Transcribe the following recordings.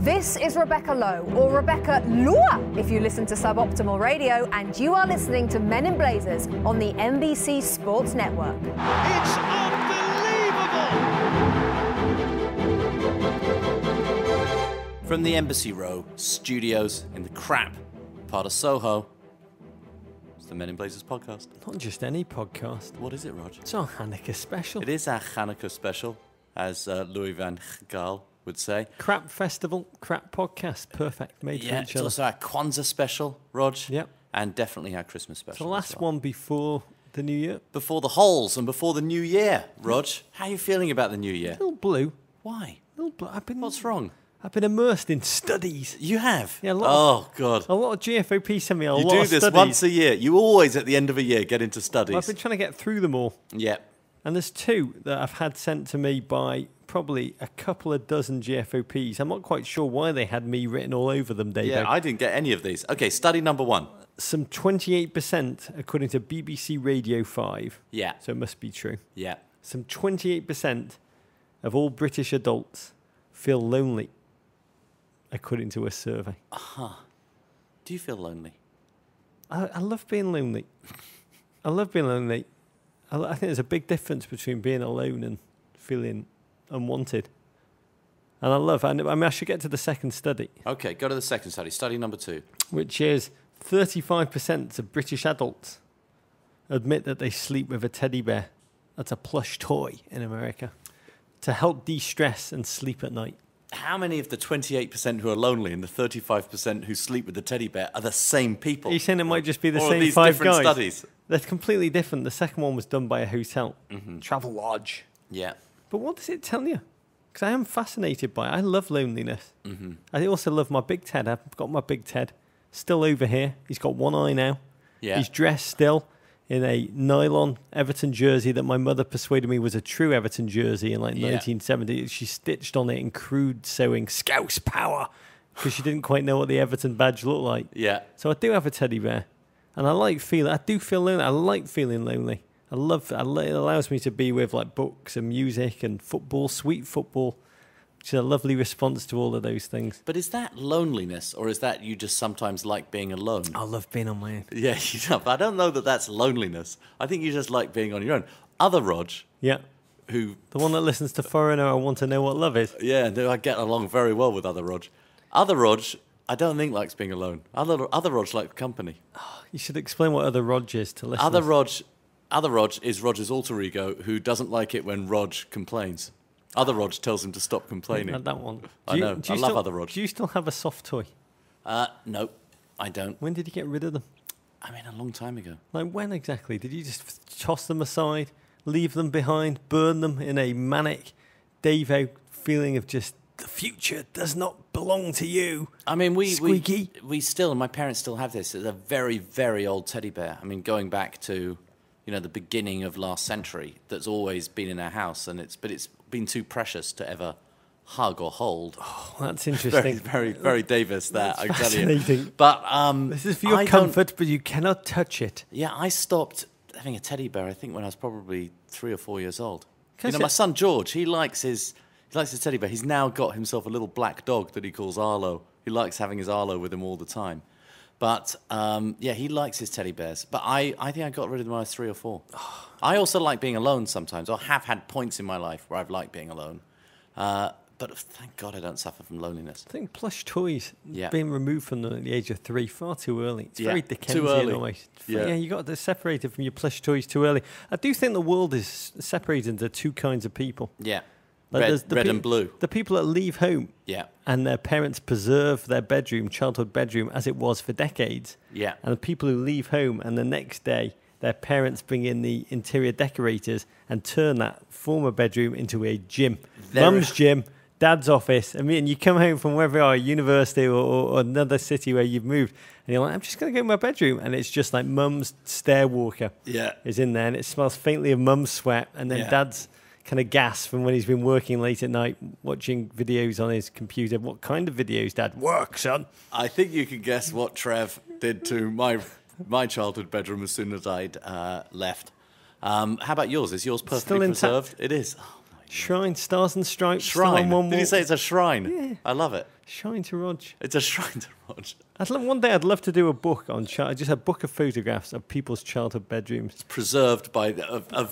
This is Rebecca Lowe, or Rebecca Lua, if you listen to Suboptimal Radio, and you are listening to Men in Blazers on the NBC Sports Network. It's unbelievable! From the Embassy Row studios in the crap part of Soho, it's the Men in Blazers podcast. Not just any podcast. What is it, Rog? It's our Hanukkah special. It is our Hanukkah special, as Louis van Gaal would say. Crap festival, crap podcast. Perfect. Made for each It's other. also our Kwanzaa special, Rog. Yep. And definitely our Christmas It's special. the last one before the new year. Before the holes and before the new year, Rog. How are you feeling about the new year? A little blue. Why? A little blue. What's wrong? I've been immersed in studies. You have? Yeah, God. A lot of GFOP sent me a lot You of do studies. this once a year. You always, at the end of a year, get into studies. I've been trying to get through them all. Yeah. And there's two that I've had sent to me by probably a couple of dozen GFOPs. I'm not quite sure why they had me written all over them, Dave. Yeah, I didn't get any of these. Okay, study number one. Some 28%, according to BBC Radio 5. Yeah. So it must be true. Yeah. Some 28% of all British adults feel lonely, according to a survey. Do you feel lonely? I love being lonely. I love being lonely. I think there's a big difference between being alone and feeling unwanted. And I should get to the second study, Okay, go to the second study. Study number two. which is 35% of British adults admit that they sleep with a teddy bear. That's a plush toy in America to help de-stress and sleep at night. How many of the 28% who are lonely and the 35% who sleep with the teddy bear are the same people? Are you saying it might just be the Or are same these five different guys? studies? They're completely different. The second one was done by a hotel, travel lodge. Yeah. But what does it tell you? Because I am fascinated by it. I love loneliness. I also love my big Ted. I've got my big Ted still over here. He's got one eye now. Yeah. He's dressed still in a nylon Everton jersey that my mother persuaded me was a true Everton jersey in 1970. She stitched on it in crude sewing Scouse Power because she didn't quite know what the Everton badge looked like. Yeah. So I do have a teddy bear, and I do feel lonely. I like feeling lonely. It allows me to be with like books and music and football, sweet football, which is a lovely response to all of those things. But is that loneliness, or is that you just sometimes like being alone? I love being on my own. Yeah, you know, but I don't know that that's loneliness. I think you just like being on your own. Other Rog, Yeah. who... The one that listens to Foreigner, I want to know what love is. Yeah, no, I get along very well with other Rog. Other Rog, I don't think likes being alone. Other Rog like company. You should explain what other Rog is to listeners. Other Rog is Roger's alter ego who doesn't like it when Rog complains. Other Rog tells him to stop complaining. Had that one. I know. I love other Rog. Do you still have a soft toy? No, I don't. When did you get rid of them? I mean, a long time ago. Like when exactly? Did you just toss them aside, leave them behind, burn them in a manic Davo feeling of just the future does not belong to you? I mean, we still, my parents still have this. It's a very, very old teddy bear. I mean, going back to, the beginning of last century, that's always been in our house, and it's been too precious to ever hug or hold. Oh, that's interesting. Very, very Davis, that, I tell you. Fascinating. But this is for your comfort, but you cannot touch it. Yeah, I stopped having a teddy bear, I think, when I was probably 3 or 4 years old. Can My son George, he likes his teddy bear. He's now got himself a little black dog that he calls Arlo. He likes having his Arlo with him all the time. But, he likes his teddy bears. But I think I got rid of them when I was 3 or 4. I also like being alone sometimes, or have had points in my life where I've liked being alone. But thank God I don't suffer from loneliness. I think plush toys being removed from them at the age of 3, far too early. It's very Dickensian too early. almost. Yeah, you got to separate it from your plush toys too early. I do think the world is separated into two kinds of people. Yeah. Like Red and blue. The people that leave home and their parents preserve their childhood bedroom as it was for decades. Yeah. And the people who leave home and the next day their parents bring in the interior decorators and turn that former bedroom into a gym. Mum's gym, dad's office. And you come home from wherever you are, university or another city where you've moved, and you're like, I'm just going to go in my bedroom. And it's just like mum's stair walker is in there, and it smells faintly of mum's sweat. And then dad's kind of gas from when he's been working late at night, watching videos on his computer. What kind of videos, Dad? Work, son. I think you can guess what Trev did to my childhood bedroom as soon as I'd left. How about yours? Is yours perfectly Still intact? preserved? It is. Oh my Shrine, Stars and Stripes. Shrine. One Did you say it's a shrine? Yeah. I love it. Shrine to Rog. It's a shrine to Rog. One day I'd love to do a book on just a book of photographs of people's childhood bedrooms. Preserved by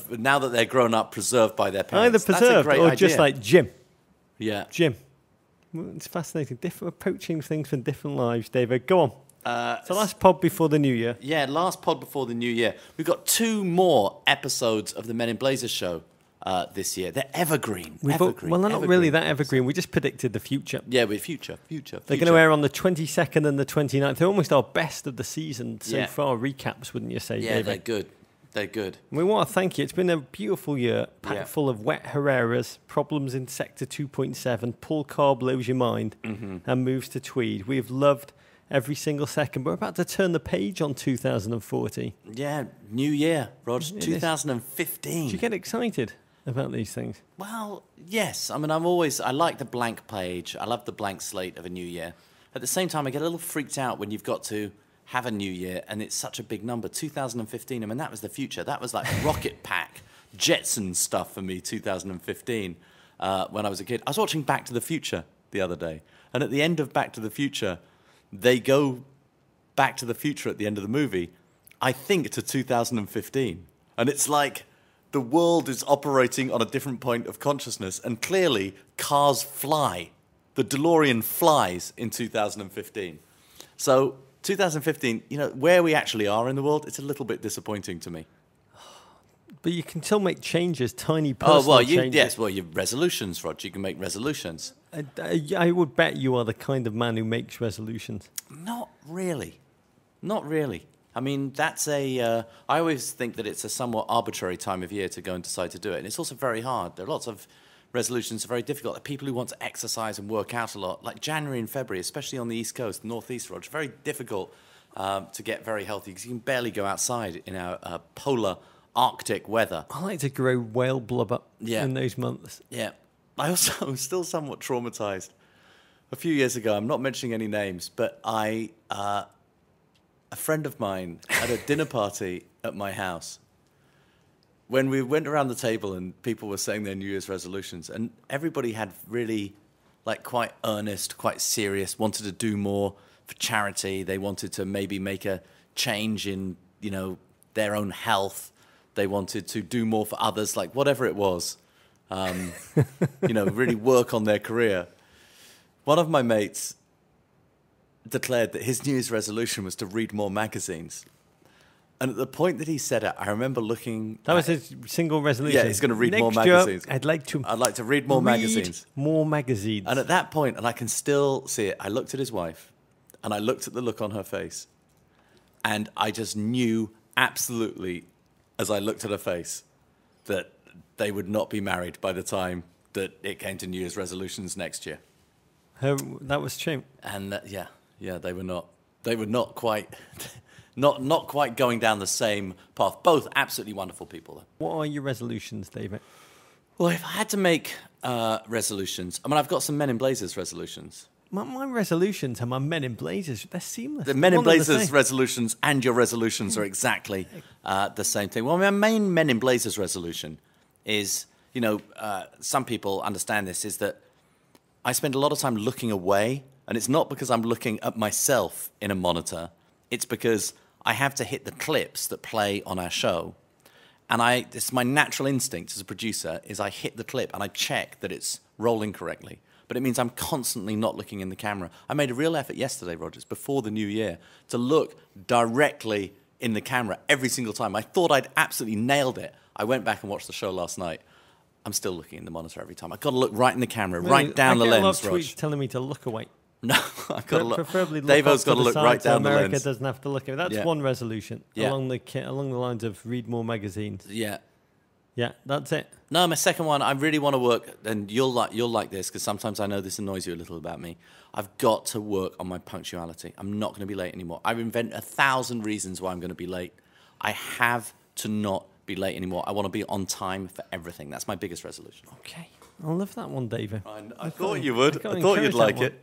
now that they're grown up, preserved by their parents. Either preserved or idea. just like Jim. Yeah. Jim. Well, it's fascinating. Different approaching things from different lives, David. Go on. So last pod before the new year. Yeah, last pod before the new year. We've got 2 more episodes of the Men in Blazers show this year. They're evergreen. Well, they're not really that evergreen. We just predicted the future. Yeah, we're future. They're going to air on the 22nd and the 29th. They're almost our best of the season so far. Recaps, wouldn't you say, Yeah, David? they're good. They're good. We want to thank you. It's been a beautiful year, packed full of wet Herreras, problems in Sector 2.7, Paul Cobb blows your mind, and moves to Tweed. We've loved every single second. We're about to turn the page on 2040. Yeah, new year, Rog. 2015. Do you get excited about these things? Well, yes. I mean, I like the blank page. I love the blank slate of a new year. At the same time, I get a little freaked out when you've got to have a new year and it's such a big number. 2015, I mean, that was the future. That was like rocket pack, Jetson stuff for me, 2015, when I was a kid. I was watching Back to the Future the other day, and at the end of Back to the Future, they go back to the future at the end of the movie, I think, to 2015. And it's like the world is operating on a different point of consciousness, and clearly cars fly. The DeLorean flies in 2015. So 2015, where we actually are in the world, it's a little bit disappointing to me. But you can still make changes, tiny personal changes. Yes, your resolutions, Rog. You can make resolutions. I would bet you are the kind of man who makes resolutions. Not really. I mean, I always think that it's a somewhat arbitrary time of year to go and decide to do it. And it's also very hard. There are lots of resolutions that are very difficult. People who want to exercise and work out a lot, like January and February, especially on the East Coast, Northeast, Rog, very difficult to get very healthy because you can barely go outside in our polar Arctic weather. I like to grow whale blubber in those months. Yeah. I'm still somewhat traumatized. A few years ago, I'm not mentioning any names, but a friend of mine had a dinner party at my house when we went around the table and people were saying their New Year's resolutions, and everybody had really quite earnest, quite serious, wanted to do more for charity. They wanted to maybe make a change in, their own health. They wanted to do more for others, whatever it was, really work on their career. One of my mates declared that his New Year's resolution was to read more magazines. And at the point that he said it, I remember looking... That was his single resolution? Yeah, he's going to read more Next magazines. I'd like to read more magazines. More magazines. And at that point, and I can still see it, I looked at his wife, and I looked at the look on her face, and I just knew absolutely, as I looked at her face, that they would not be married by the time that it came to New Year's resolutions next year. That was true. And they were not. They were not quite, not quite going down the same path. Both absolutely wonderful people, though. What are your resolutions, David? Well, if I had to make resolutions, I mean, I've got some Men in Blazers resolutions. My resolutions are my Men in Blazers. They're seamless. The Men in Blazers resolutions and your resolutions are exactly the same thing. Well, my main Men in Blazers resolution is, some people understand this, is that I spend a lot of time looking away, and it's not because I'm looking at myself in a monitor. It's because I have to hit the clips that play on our show. And it's my natural instinct as a producer is I hit the clip and I check that it's rolling correctly. But it means I'm constantly not looking in the camera. I made a real effort yesterday, Rogers, before the new year, to look directly in the camera every single time. I thought I'd absolutely nailed it. I went back and watched the show last night. I'm still looking in the monitor every time. I've got to look right in the camera, right down the lens, I get a lot of tweets Rog. telling me to look away. No, I've got to look. Preferably look Davo's got to look side right so down the America lens. doesn't have to look at me. That's one resolution along the lines of read more magazines. Yeah. Yeah, that's it. No, my second one, I really want to work, and you'll like this, because sometimes I know this annoys you a little about me. I've got to work on my punctuality. I'm not going to be late anymore. I invent 1,000 reasons why I'm going to be late. I have to not be late anymore. I want to be on time for everything. That's my biggest resolution. Okay. I love that one, David. I thought you would. I thought you'd like it.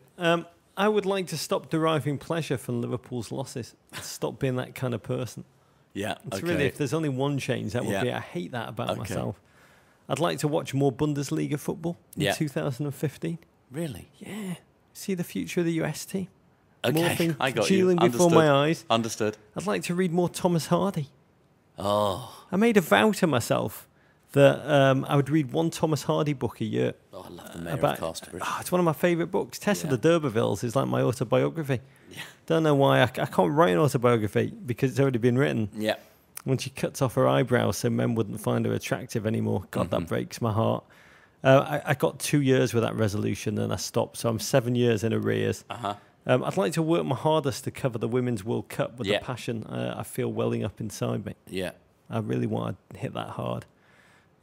I would like to stop deriving pleasure from Liverpool's losses. Stop being that kind of person. Yeah, It's really, if there's only one change, that would be I hate that about myself. I'd like to watch more Bundesliga football in 2015. Really? Yeah. See the future of the US team. Okay, I got you. Congealing before my eyes. Understood. I'd like to read more Thomas Hardy. Oh. I made a vow to myself that I would read one Thomas Hardy book a year. Oh, I love the Mayor of Casterbridge. It's one of my favourite books. Tess of the D'Urbervilles is like my autobiography. Yeah. Don't know why I can't write an autobiography because it's already been written. Yeah. When she cuts off her eyebrows so men wouldn't find her attractive anymore. God, that breaks my heart. I got 2 years with that resolution and I stopped. So I'm 7 years in arrears. Uh-huh. I'd like to work my hardest to cover the Women's World Cup with the passion I feel welling up inside me. Yeah. I really want to hit that hard.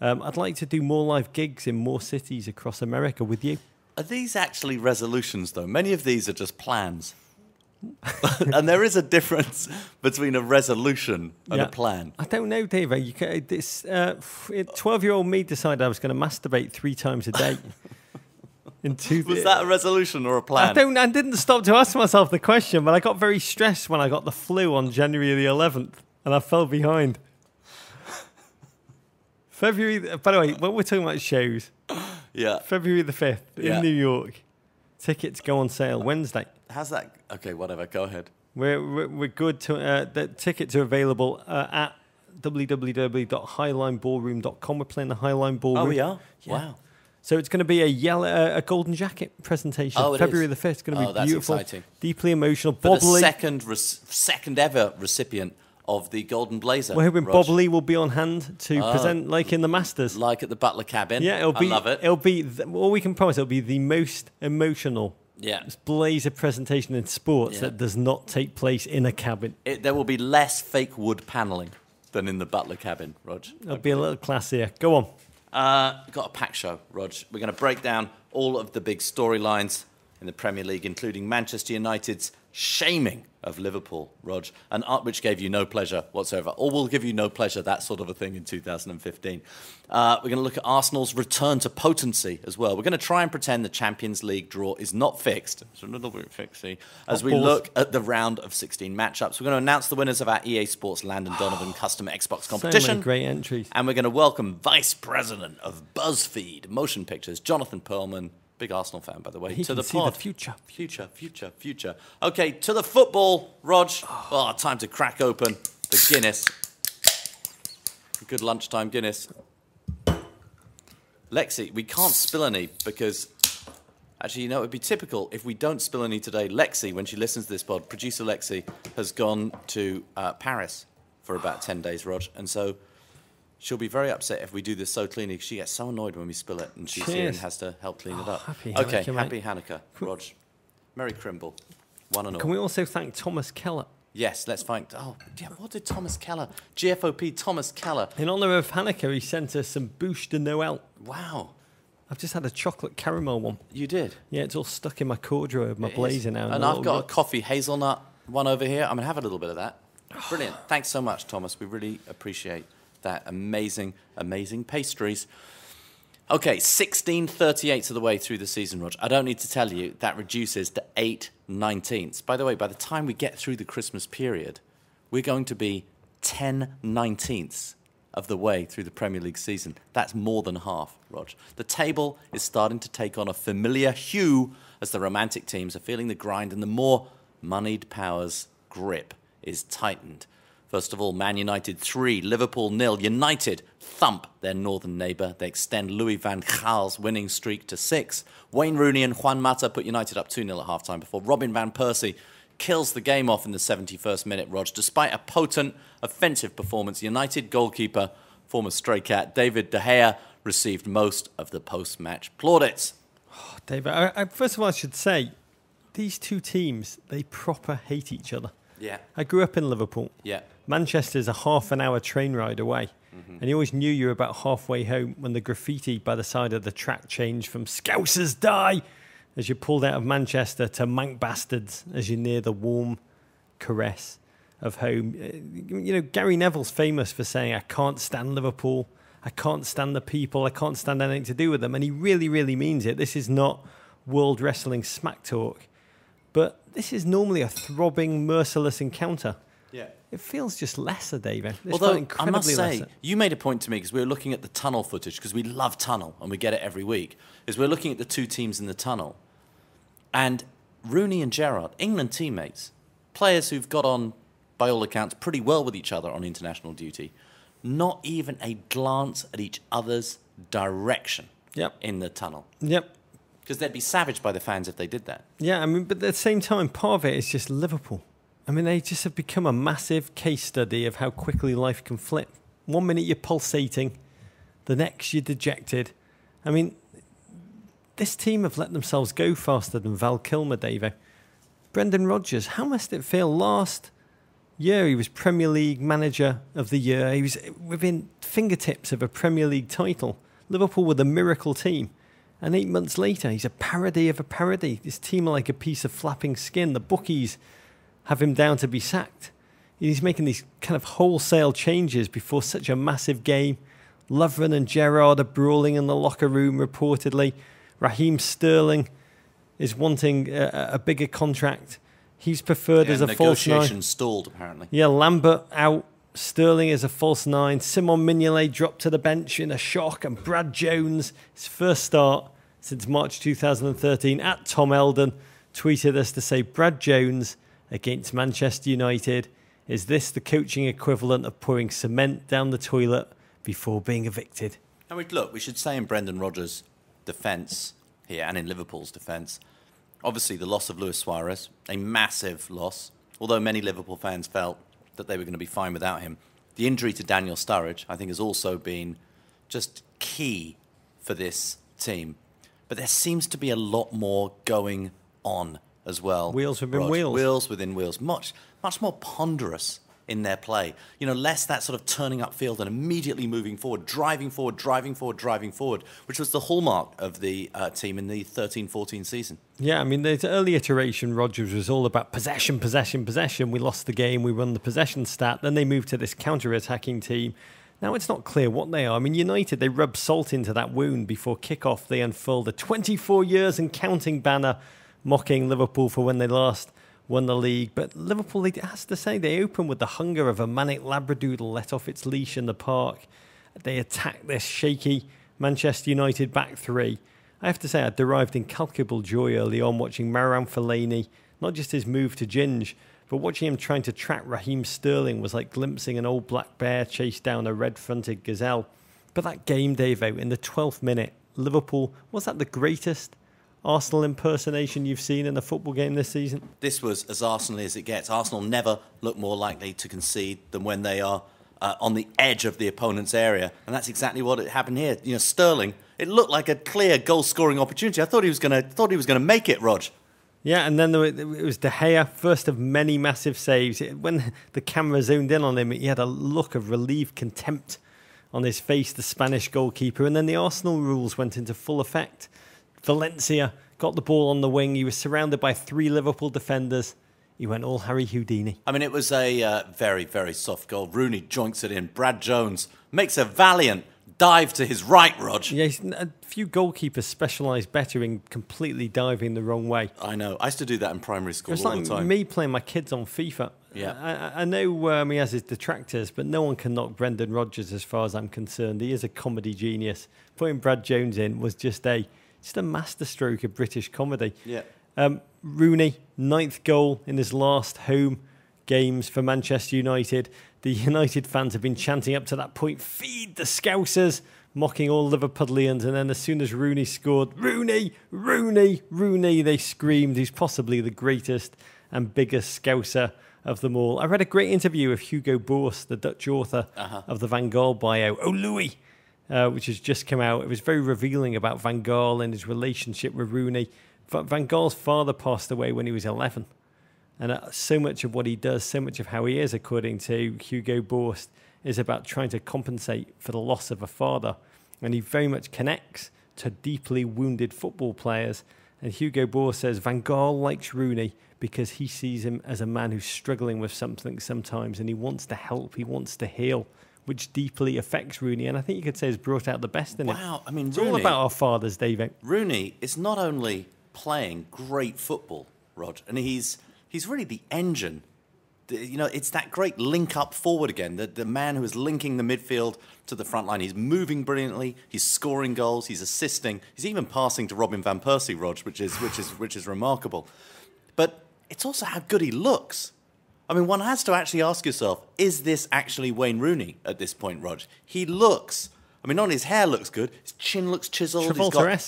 I'd like to do more live gigs in more cities across America with you. Are these actually resolutions, though? Many of these are just plans. And there is a difference between a resolution and a plan. I don't know, Dave. This 12-year-old me decided I was going to masturbate 3 times a day. Was that a resolution or a plan? I didn't stop to ask myself the question, but I got very stressed when I got the flu on January the 11th, and I fell behind. February, by the way, when we're talking about shows, February the 5th in New York, tickets go on sale Wednesday. How's that? Okay, whatever. Go ahead. We're good to. The tickets are available at www.highlineballroom.com. We're playing the Highline Ballroom. Oh, we are? Yeah. Wow. So it's going to be a golden jacket presentation. Oh, it February is? the 5th. It's going to be that's beautiful, exciting. Deeply emotional. For Bob Lee. the second ever recipient of the Golden Blazer. We're hoping Bob Lee will be on hand to present like in the Masters. Like at the Butler Cabin. Yeah, I love it. It'll be, all we can promise, it'll be the most emotional Blazer presentation in sports that does not take place in a cabin. There will be less fake wood panelling than in the Butler Cabin, Rog. It'll be a little classier. Go on. Got a packed show, Rog. We're going to break down all of the big storylines in the Premier League, including Manchester United's shaming of Liverpool, Rog, and which gave you no pleasure whatsoever, or will give you no pleasure, that sort of a thing in 2015. We're going to look at Arsenal's return to potency as well. We're going to try and pretend the Champions League draw is not fixed. It's a little bit fixy. As we look at the round of 16 matchups, we're going to announce the winners of our EA Sports Landon Donovan custom Xbox competition. So many great entries. And we're going to welcome Vice President of BuzzFeed Motion Pictures, Jonathan Perelman. Big Arsenal fan, by the way. He to can the see pod. the future. Future. Okay, to the football, Rog. Oh, time to crack open the Guinness. Good lunchtime Guinness. Lexi, we can't spill any because, actually, it would be typical if we don't spill any today. Lexi, when she listens to this pod, producer Lexi has gone to Paris for about 10 days, Rog, and so she'll be very upset if we do this so cleanly. She gets so annoyed when we spill it, and she's here and has to help clean it up. Happy okay, Hanukkah, happy Hanukkah, Rog. Merry Crimble, one and all. Can we also thank Thomas Keller? Yes, let's thank... Oh, yeah, what did Thomas Keller... GFOP Thomas Keller... In honour of Hanukkah, he sent us some Bouche de Noël. Wow. I've just had a chocolate caramel one. You did? Yeah, it's all stuck in my corduroy of my blazer now. And I've got a coffee hazelnut one over here. I'm going to have a little bit of that. Brilliant. Thanks so much, Thomas. We really appreciate that amazing pastries. Okay, 16/38 of the way through the season, Rog. I don't need to tell you that reduces to 8/19. By the way, by the time we get through the Christmas period, we're going to be 10/19 of the way through the Premier League season. That's more than half, Rog. The table is starting to take on a familiar hue as the romantic teams are feeling the grind and the more moneyed powers' grip is tightened. First of all, Man United 3, Liverpool 0. United thump their northern neighbour. They extend Louis van Gaal's winning streak to 6. Wayne Rooney and Juan Mata put United up 2-0 at half-time before Robin van Persie kills the game off in the 71st minute, Rog. Despite a potent offensive performance, United goalkeeper, former stray cat David De Gea, received most of the post-match plaudits. Oh, David, first of all, I should say, these two teams, they proper hate each other. Yeah. I grew up in Liverpool. Yeah. Manchester's a half-an-hour train ride away. And you always knew you were about halfway home when the graffiti by the side of the track changed from "Scousers die" as you pulled out of Manchester to "Mank Bastards" as you near the warm caress of home. You know, Gary Neville's famous for saying, "I can't stand Liverpool. I can't stand the people. I can't stand anything to do with them." And he really, really means it. This is not World Wrestling smack talk. But this is normally a throbbing, merciless encounter. Yeah. it feels just lesser, David. Although, I must say, you made a point to me, because we were looking at the tunnel footage, because we love tunnel, and we get it every week, is we're looking at the two teams in the tunnel. And Rooney and Gerrard, England teammates, players who've got on, by all accounts, pretty well with each other on international duty, not even a glance at each other's direction in the tunnel. Yep. Because they'd be savaged by the fans if they did that. Yeah, I mean, but at the same time, part of it is just Liverpool. I mean, they just have become a massive case study of how quickly life can flip. 1 minute you're pulsating, the next you're dejected. I mean, this team have let themselves go faster than Val Kilmer, Davo. Brendan Rodgers, how must it feel? Last year he was Premier League Manager of the Year. He was within fingertips of a Premier League title. Liverpool were the miracle team. And 8 months later, he's a parody of a parody. This team are like a piece of flapping skin. The bookies have him down to be sacked. He's making these kind of wholesale changes before such a massive game. Lovren and Gerrard are brawling in the locker room, reportedly. Raheem Sterling is wanting a bigger contract. He's preferred as a false nine. Negotiations stalled, apparently. Yeah, Lambert out. Sterling is a false nine. Simon Mignolet dropped to the bench in a shock. And Brad Jones, his first start since March 2013, at Tom Eldon, tweeted us to say, Brad Jones against Manchester United. Is this the coaching equivalent of pouring cement down the toilet before being evicted? I mean, look, we should say in Brendan Rodgers' defence here, and in Liverpool's defence, obviously the loss of Luis Suarez, a massive loss, although many Liverpool fans felt that they were going to be fine without him. The injury to Daniel Sturridge, I think, has also been just key for this team. But there seems to be a lot more going on as well. Wheels within Rog. wheels. Wheels within wheels. Much more ponderous in their play. You know, less that sort of turning upfield and immediately moving forward, driving forward, which was the hallmark of the team in the 13-14 season. Yeah, I mean, the early iteration, Rodgers was all about possession. We lost the game, we won the possession stat. Then they moved to this counter-attacking team. Now it's not clear what they are. I mean, United, they rubbed salt into that wound before kick-off. They unfurled a 24 years and counting banner mocking Liverpool for when they last won the league. But Liverpool, it has to say, they opened with the hunger of a manic labradoodle let off its leash in the park. They attacked this shaky Manchester United back three. I have to say, I derived incalculable joy early on watching Marouane Fellaini, not just his move to Ginge, but watching him trying to track Raheem Sterling was like glimpsing an old black bear chase down a red-fronted gazelle. But that game, Davo, in the 12th minute, Liverpool, was that the greatest Arsenal impersonation you've seen in a football game this season? This was as Arsenal as it gets. Arsenal never look more likely to concede than when they are on the edge of the opponent's area, and that's exactly what happened here. You know, Sterling, it looked like a clear goal-scoring opportunity. I thought he was going to make it, Rog. Yeah, and then it was De Gea, first of many massive saves. When the camera zoomed in on him, he had a look of relieved contempt on his face, the Spanish goalkeeper, and then the Arsenal rules went into full effect. Valencia got the ball on the wing. He was surrounded by 3 Liverpool defenders. He went all Harry Houdini. I mean, it was a very, very soft goal. Rooney joints it in. Brad Jones makes a valiant dive to his right, Rog. Yeah, a few goalkeepers specialise better in completely diving the wrong way. I know. I used to do that in primary school all the time. It's like me playing my kids on FIFA. Yeah. I know he has his detractors, but no one can knock Brendan Rodgers as far as I'm concerned. He is a comedy genius. Putting Brad Jones in was just a masterstroke of British comedy. Yeah. Rooney, 9th goal in his last home games for Manchester United. The United fans have been chanting up to that point, "Feed the Scousers," mocking all Liverpudlians. And then as soon as Rooney scored, "Rooney, Rooney, Rooney," they screamed. He's possibly the greatest and biggest Scouser of them all. I read a great interview of Hugo Borst, the Dutch author of the Van Gaal bio, "Oh Louis," which has just come out. It was very revealing about Van Gaal and his relationship with Rooney. Van Gaal's father passed away when he was 11. And so much of what he does, so much of how he is, according to Hugo Borst, is about trying to compensate for the loss of a father. And he very much connects to deeply wounded football players. And Hugo Borst says Van Gaal likes Rooney because he sees him as a man who's struggling with something sometimes, and he wants to help, he wants to heal, which deeply affects Rooney. And I think you could say has brought out the best in him. Wow, I mean, it's Rooney, all about our fathers, David. Rooney is not only playing great football, Rog, and he's really the engine It's that great link up forward again. The man who is linking the midfield to the front line. He's moving brilliantly. He's scoring goals. He's assisting. He's even passing to Robin van Persie, Rog, which is remarkable. But it's also how good he looks. I mean, one has to actually ask yourself, is this actually Wayne Rooney at this point, Rog? He looks... I mean, not only his hair looks good, his chin looks chiseled.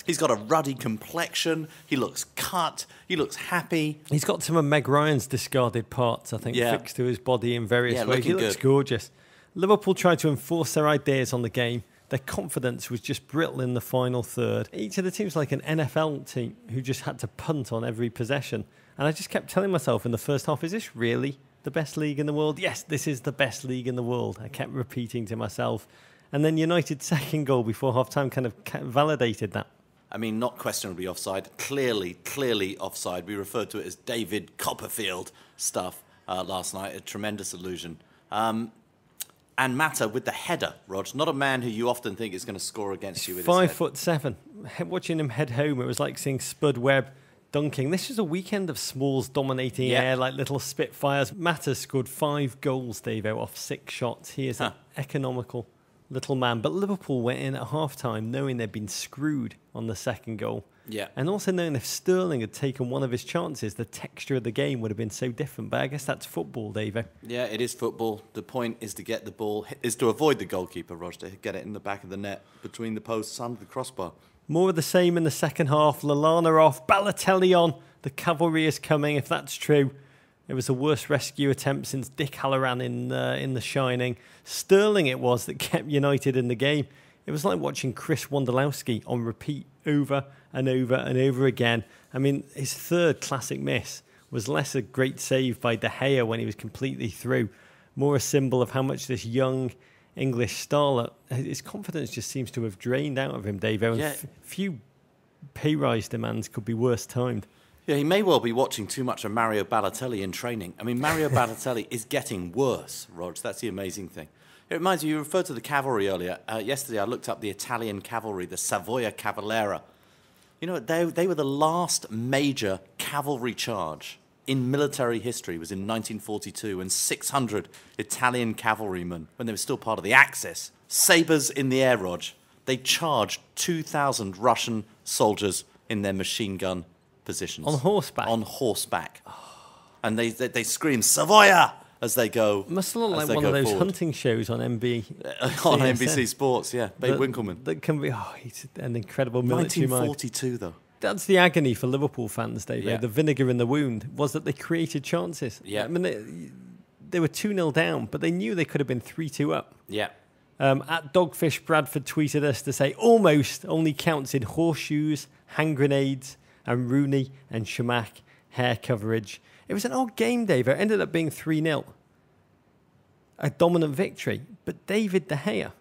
He's got a ruddy complexion. He looks cut. He looks happy. He's got some of Meg Ryan's discarded parts, I think, fixed to his body in various ways. He looks gorgeous. Liverpool tried to enforce their ideas on the game. Their confidence was just brittle in the final third. Each of the teams like an NFL team who just had to punt on every possession. And I just kept telling myself in the first half, is this really the best league in the world? Yes, this is the best league in the world. I kept repeating to myself. And then United's second goal before half-time kind of validated that. I mean, not questionably offside. Clearly offside. We referred to it as David Copperfield stuff last night. A tremendous illusion. And Mata with the header, Rog. Not a man who you often think is going to score against you with his head. 5'7". Watching him head home, it was like seeing Spud Webb dunking. This was a weekend of Smalls dominating air like little Spitfires. Mata scored 5 goals, Davo, off 6 shots. He is an economical little man. But Liverpool went in at half-time knowing they'd been screwed on the second goal. Yeah. And also knowing if Sterling had taken one of his chances, the texture of the game would have been so different. But I guess that's football, Davo. Yeah, it is football. The point is to get the ball, is to avoid the goalkeeper, Rog, to get it in the back of the net, between the posts, under the crossbar. More of the same in the second half. Lallana off, Balotelli on. The cavalry is coming, if that's true. It was the worst rescue attempt since Dick Halloran in The Shining. Sterling it was that kept United in the game. It was like watching Chris Wondolowski on repeat over and over and over again. I mean, his third classic miss was less a great save by De Gea when he was completely through, more a symbol of how much this young English starlet, his confidence just seems to have drained out of him, Davo. And few pay rise demands could be worse timed. Yeah, he may well be watching too much of Mario Balotelli in training. I mean, Mario Balotelli is getting worse, Rog. That's the amazing thing. It reminds me, you referred to the cavalry earlier. Yesterday I looked up the Italian cavalry, the Savoia Cavalera. You know, they were the last major cavalry charge in military history was in 1942, when 600 Italian cavalrymen, when they were still part of the Axis, sabres in the air, Rog, they charged 2,000 Russian soldiers in their machine gun positions. On horseback? On horseback. And they scream, Savoia! As they go. Must look like one of those hunting shows on MB. On NBC Sports, yeah. Babe Winkleman. That can be, he's an incredible military mind. 1942, though. That's the agony for Liverpool fans, David. Yeah. The vinegar in the wound was that they created chances. Yeah. I mean, they were 2-0 down, but they knew they could have been 3-2 up. Yeah. At Dogfish Bradford tweeted us to say almost only counts in horseshoes, hand grenades, and Rooney and Shamak hair coverage. It was an odd game, Dave. It ended up being 3-0. A dominant victory. But David De Gea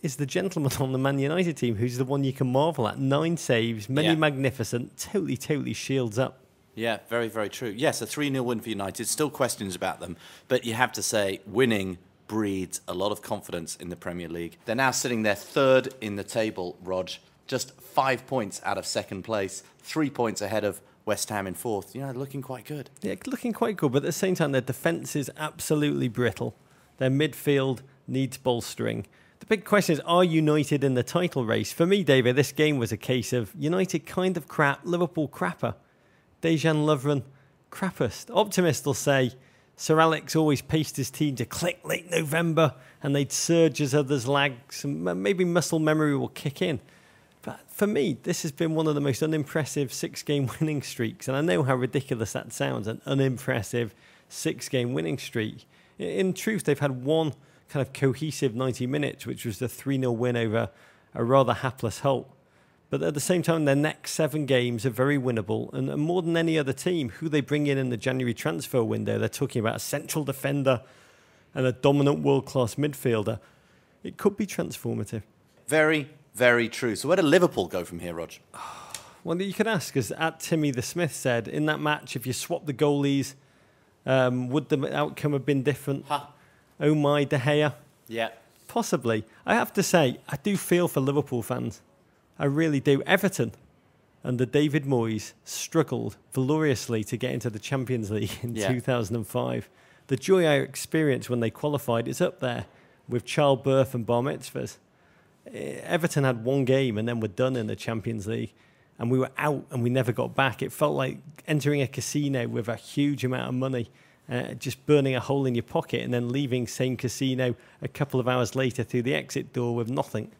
is the gentleman on the Man United team who's the one you can marvel at. 9 saves, many magnificent, totally shields up. Yeah, very, very true. Yes, a 3-0 win for United. Still questions about them. But you have to say, winning breeds a lot of confidence in the Premier League. They're now sitting there third in the table, Rog. Just 5 points out of second place. 3 points ahead of West Ham in fourth. You know, looking quite good. Yeah, looking quite good. But at the same time, their defence is absolutely brittle. Their midfield needs bolstering. The big question is, are United in the title race? For me, David, this game was a case of United kind of crap, Liverpool crapper. Dejan Lovren crappest. Optimists will say Sir Alex always paced his team to click late November and they'd surge as others lagged. Maybe muscle memory will kick in. But for me, this has been one of the most unimpressive 6-game winning streaks. And I know how ridiculous that sounds, an unimpressive 6-game winning streak. In truth, they've had one kind of cohesive 90 minutes, which was the 3-0 win over a rather hapless Hull. But at the same time, their next 7 games are very winnable. And more than any other team, who they bring in the January transfer window, they're talking about a central defender and a dominant world-class midfielder. It could be transformative. Very, very true. So where do Liverpool go from here, Rog? Well, you could ask, as at Timmy the Smith said, in that match, if you swap the goalies, would the outcome have been different? Oh my, De Gea. Yeah. Possibly. I have to say, I do feel for Liverpool fans. I really do. Everton under David Moyes struggled gloriously to get into the Champions League in 2005. the joy I experienced when they qualified is up there with childbirth and bar mitzvahs. Everton had one game and then we're done in the Champions League, and we were out and we never got back. It felt like entering a casino with a huge amount of money, just burning a hole in your pocket and then leaving same casino a couple of hours later through the exit door with nothing,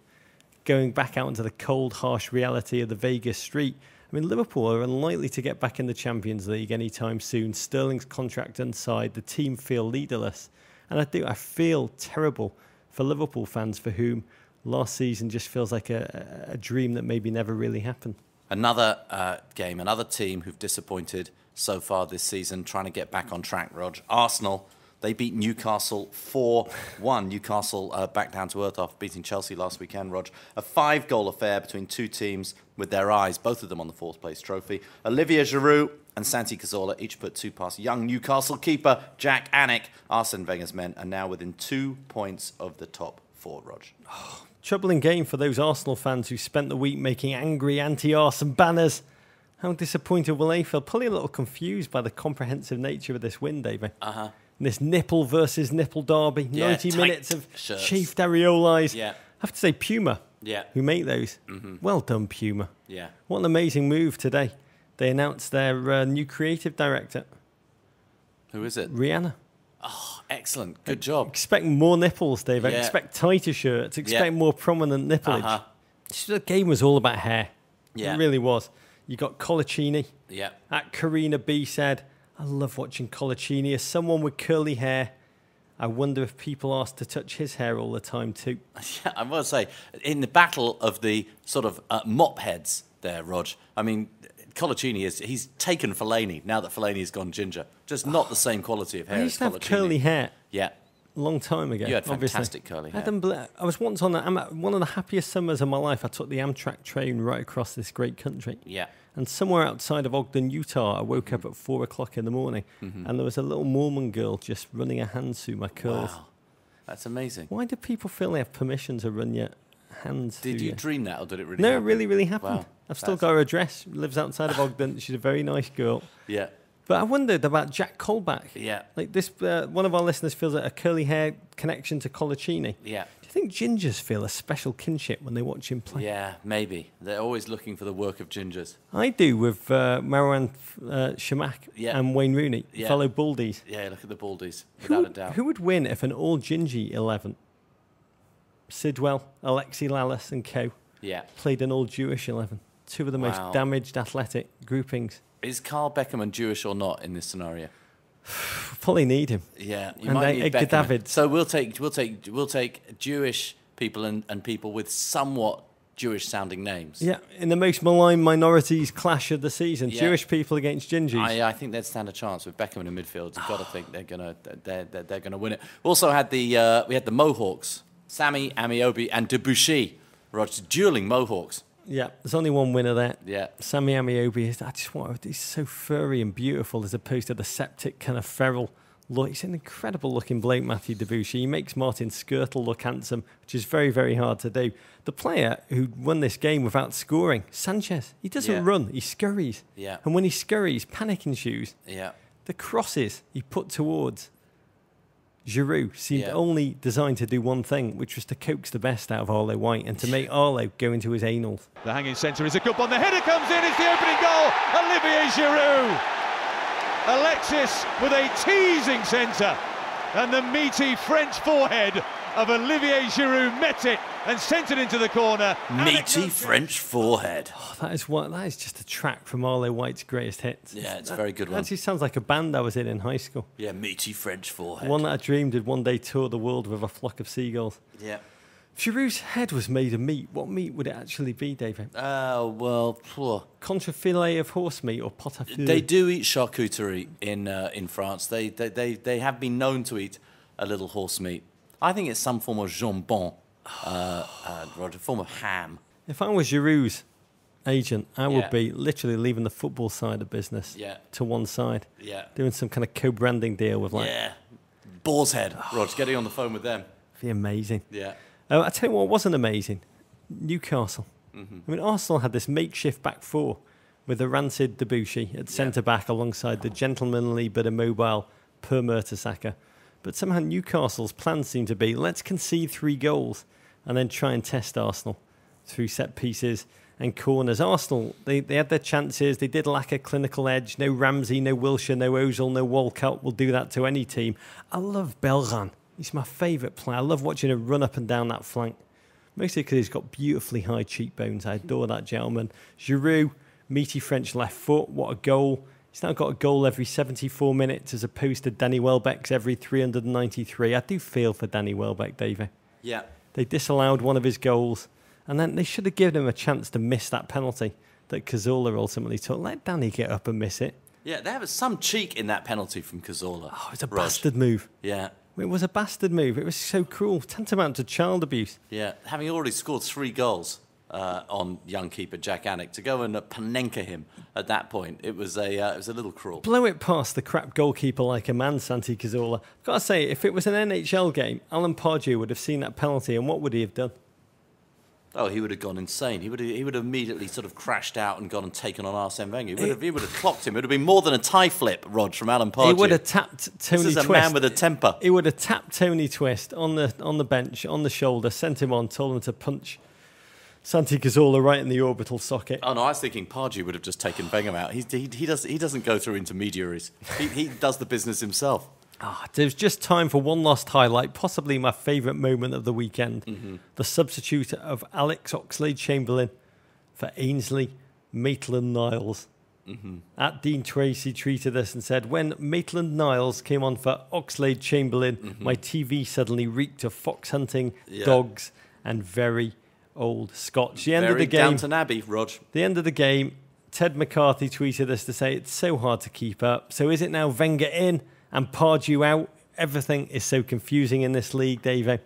going back out into the cold, harsh reality of the Vegas street. I mean, Liverpool are unlikely to get back in the Champions League anytime soon. Sterling's contract inside. The team feel leaderless. And I feel terrible for Liverpool fans for whom last season just feels like a dream that maybe never really happened. Another game, another team who've disappointed so far this season, trying to get back on track, Rog. Arsenal, they beat Newcastle 4-1. Newcastle back down to earth after beating Chelsea last weekend, Rog. A 5-goal affair between two teams with their eyes, both of them on the fourth place trophy. Olivier Giroud and Santi Cazorla each put 2 past young Newcastle keeper Jack Annick. Arsene Wenger's men are now within 2 points of the top 4, Rog. Troubling game for those Arsenal fans who spent the week making angry anti-Arsenal banners. How disappointed will they feel? Probably a little confused by the comprehensive nature of this win, David. This nipple versus nipple derby. Yeah, 90 minutes of shirts. chafed areolis. Yeah. I have to say Puma, who make those. Well done, Puma. Yeah. What an amazing move today. They announced their new creative director. Who is it? Rihanna. Oh, excellent. Good job. Expect more nipples, Dave. Yeah. Expect tighter shirts. Expect more prominent nippleage. The game was all about hair. Yeah. It really was. You got Colaccini. Yeah. At Karina B said, I love watching Colaccini. As someone with curly hair, I wonder if people ask to touch his hair all the time too. Yeah, I must say, in the battle of the sort of mop heads there, Rog, I mean, Colaccini, he's taken Fellaini now that Fellaini's gone ginger. Just not the same quality of hair I as used to have Colaccini. curly hair. Yeah. A long time ago. You had obviously. fantastic curly hair. I was once on one of the happiest summers of my life. I took the Amtrak train right across this great country. Yeah. And somewhere outside of Ogden, Utah, I woke up at 4 o'clock in the morning, and there was a little Mormon girl just running her hands through my curls. Wow. That's amazing. Why do people feel they have permission to run your hands through Did you dream that, or did it really No, happen? it really, really happened. Wow. I've still got her address. Lives outside of Ogden. She's a very nice girl. Yeah. But I wondered about Jack Colback. Yeah. Like this, one of our listeners feels like a curly hair connection to Colaccini. Yeah. Do you think gingers feel a special kinship when they watch him play? Yeah, maybe. They're always looking for the work of gingers. I do with Marwan Shamak and Wayne Rooney, fellow Baldies. Yeah, look at the Baldies, without a doubt. Who would win if an all-gingy 11, Sidwell, Alexi Lalas and co, played an all-Jewish 11? Two of the most damaged athletic groupings. Is Carl Beckerman Jewish or not in this scenario? Probably need him. Yeah, you and might need Edgar Beckerman. Davids. So we'll take Jewish people and people with somewhat Jewish-sounding names. Yeah, in the most maligned minorities clash of the season, Yeah. Jewish people against gingies. I think they'd stand a chance with Beckerman in midfield. You've got to think they're gonna win it. We also had we had the Mohawks, Sammy Amiobi and Debussy, dueling Mohawks. Yeah, there's only one winner there. Yeah. Sammy Amiobi, he's so furry and beautiful as opposed to the septic kind of feral look. He's an incredible looking bloke, Matthew Debussy. He makes Martin Skirtle look handsome, which is very, very hard to do. The player who won this game without scoring, Sanchez, he doesn't run, he scurries. Yeah. And when he scurries, panic ensues. Yeah. The crosses he put towards Giroud seemed only designed to do one thing, which was to coax the best out of Arlo White and to make Arlo go into his anals. The hanging centre is a good one. The header comes in. It's the opening goal. Olivier Giroud. Alexis with a teasing centre. And the meaty French forehead of Olivier Giroud met it and sent it into the corner. Meaty French forehead. Oh, that is just a track from Arlo White's greatest hits. Yeah, it's a very good one. Actually sounds like a band I was in high school. Yeah, meaty French forehead. One that I dreamed would one day tour the world with a flock of seagulls. Yeah. Giroud's head was made of meat. What meat would it actually be, David? Contrafilet of horse meat or pot à feu? They do eat charcuterie in France. They have been known to eat a little horse meat. I think it's some form of jambon, a form of ham. If I was Giroud's agent, I would be literally leaving the football side of business to one side. Yeah. Doing some kind of co-branding deal with Boar's Head. Rog, getting on the phone with them. Be amazing. Yeah. I tell you what wasn't amazing. Newcastle. I mean, Arsenal had this makeshift back four with the rancid Debussy at centre-back alongside the gentlemanly but immobile per Mertesacker. But somehow Newcastle's plans seem to be, let's concede 3 goals and then try and test Arsenal through set pieces and corners. Arsenal, they had their chances. They did lack a clinical edge. No Ramsey, no Wilshere, no Ozil, no Walcott will do that to any team. I love Bellerin. He's my favourite player. I love watching him run up and down that flank. Mostly because he's got beautifully high cheekbones. I adore that gentleman. Giroud, meaty French left foot. What a goal. He's now got a goal every 74 minutes as opposed to Danny Welbeck's every 393. I do feel for Danny Welbeck, Davey. Yeah. They disallowed one of his goals. And then they should have given him a chance to miss that penalty that Cazorla ultimately took. Let Danny get up and miss it. Yeah, there was some cheek in that penalty from Cazorla. Oh, it was a bastard move. Yeah. It was a bastard move. It was so cruel. Tantamount to child abuse. Yeah, having already scored 3 goals on young keeper Jack Anick, to go and Panenka him at that point, it was a little cruel. Blow it past the crap goalkeeper like a man, Santi Cazorla. I've got to say, if it was an NHL game, Alan Pardew would have seen that penalty, and what would he have done? Oh, he would have gone insane. He would have immediately sort of crashed out and gone and taken on Arsene Wenger. He would have clocked him. It would have been more than a tie flip, Rog, from Alan Pardew. He would have tapped Tony Twist. This is a man with a temper. He would have tapped Tony Twist on the bench, on the shoulder, sent him on, told him to punch Santi Cazorla right in the orbital socket. Oh no, I was thinking Pardew would have just taken Wenger out. He doesn't go through intermediaries. He does the business himself. There's just time for one last highlight, possibly my favourite moment of the weekend. Mm-hmm. The substitute of Alex Oxlade-Chamberlain for Ainsley Maitland-Niles. Mm-hmm. At Dean Tracy tweeted us and said, when Maitland-Niles came on for Oxlade-Chamberlain, my TV suddenly reeked of fox hunting, dogs, and very old Scotch. The end of the game, Downton Abbey, Rog. The end of the game, Ted McCarthy tweeted us to say, it's so hard to keep up. So is it now Wenger in and Pardew out? Everything is so confusing in this league, Davo.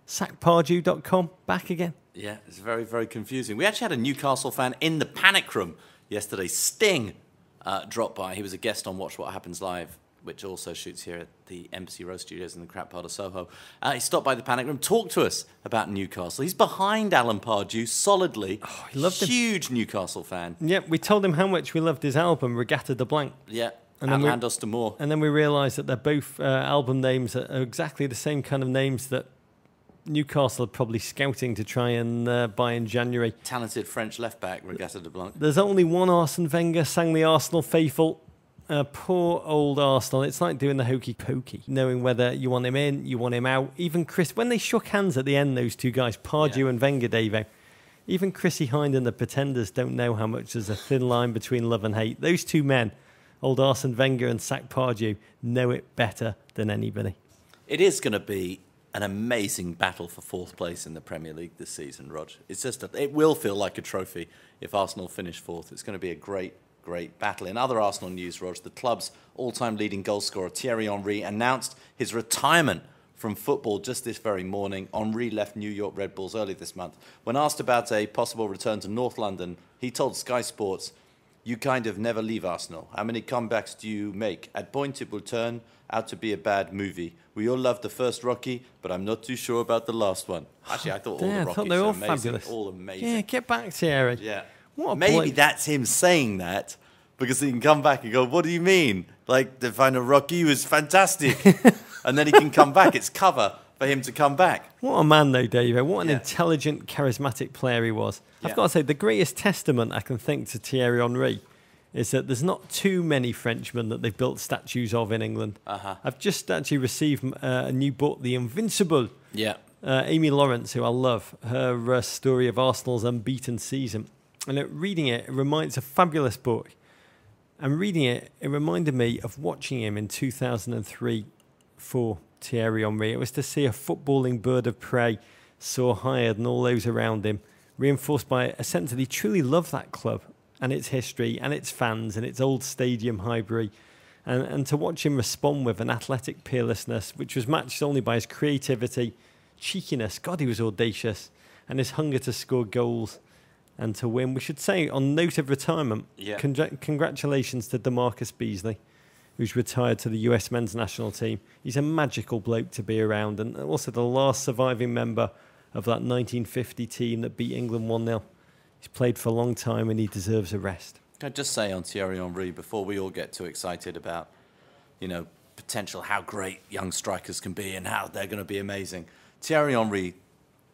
Sackpardew.com, back again. Yeah, it's very, very confusing. We actually had a Newcastle fan in the panic room yesterday. Sting dropped by. He was a guest on Watch What Happens Live, which also shoots here at the Embassy Row Studios in the crap part of Soho. He stopped by the panic room, talked to us about Newcastle. He's behind Alan Pardew solidly. Oh, he loved him. Huge Newcastle fan. Yeah, we told him how much we loved his album, Regatta de Blanc. Yeah. Outlandos de Moor. And then we realised that they're both album names that are exactly the same kind of names that Newcastle are probably scouting to try and buy in January. Talented French left-back, Regatta de Blanc. There's only one Arsene Wenger, sang the Arsenal faithful. Poor old Arsenal. It's like doing the hokey pokey, knowing whether you want him in, you want him out. Even Chris, when they shook hands at the end, those two guys, Pardew and Wenger, Davo, even Chrissy Hind and the Pretenders don't know how much there's a thin line between love and hate. Those two men, old Arsene Wenger and Sack Pardew, know it better than anybody. It is going to be an amazing battle for 4th place in the Premier League this season, Rog. It's just it will feel like a trophy if Arsenal finish 4th. It's going to be a great battle. In other Arsenal news, Rog, the club's all-time leading goal scorer Thierry Henry announced his retirement from football just this very morning. Henry left New York Red Bulls early this month. When asked about a possible return to North London, he told Sky Sports, "You kind of never leave Arsenal. How many comebacks do you make? At point it will turn out to be a bad movie. We all loved the first Rocky, but I'm not too sure about the last one." Actually, I thought all the Rockies they were were all amazing. fabulous. All amazing. Yeah, get back, Thierry. Yeah. Maybe that's him saying that because he can come back and go, "What do you mean? Like, the final Rocky was fantastic." And then he can come back. It's cover for him to come back. What a man, though, Dave. What an intelligent, charismatic player he was. I've got to say, the greatest testament I can think to Thierry Henry is that there's not too many Frenchmen that they've built statues of in England. I've just actually received a new book, The Invincible. Yeah. Amy Lawrence, who I love, her story of Arsenal's unbeaten season. And reading it reminds a fabulous book. And reading it reminded me of watching him in 2003 for Thierry Henry. It was to see a footballing bird of prey soar higher than all those around him, reinforced by a sense that he truly loved that club and its history and its fans and its old stadium Highbury. And to watch him respond with an athletic peerlessness, which was matched only by his creativity, cheekiness, God, he was audacious, and his hunger to score goals and to win. We should say, on note of retirement, congratulations to DeMarcus Beasley, who's retired to the US men's national team. He's a magical bloke to be around, and also the last surviving member of that 1950 team that beat England 1-0. He's played for a long time and he deserves a rest. Can I just say on Thierry Henry, before we all get too excited about, potential, how great young strikers can be and how they're going to be amazing. Thierry Henry,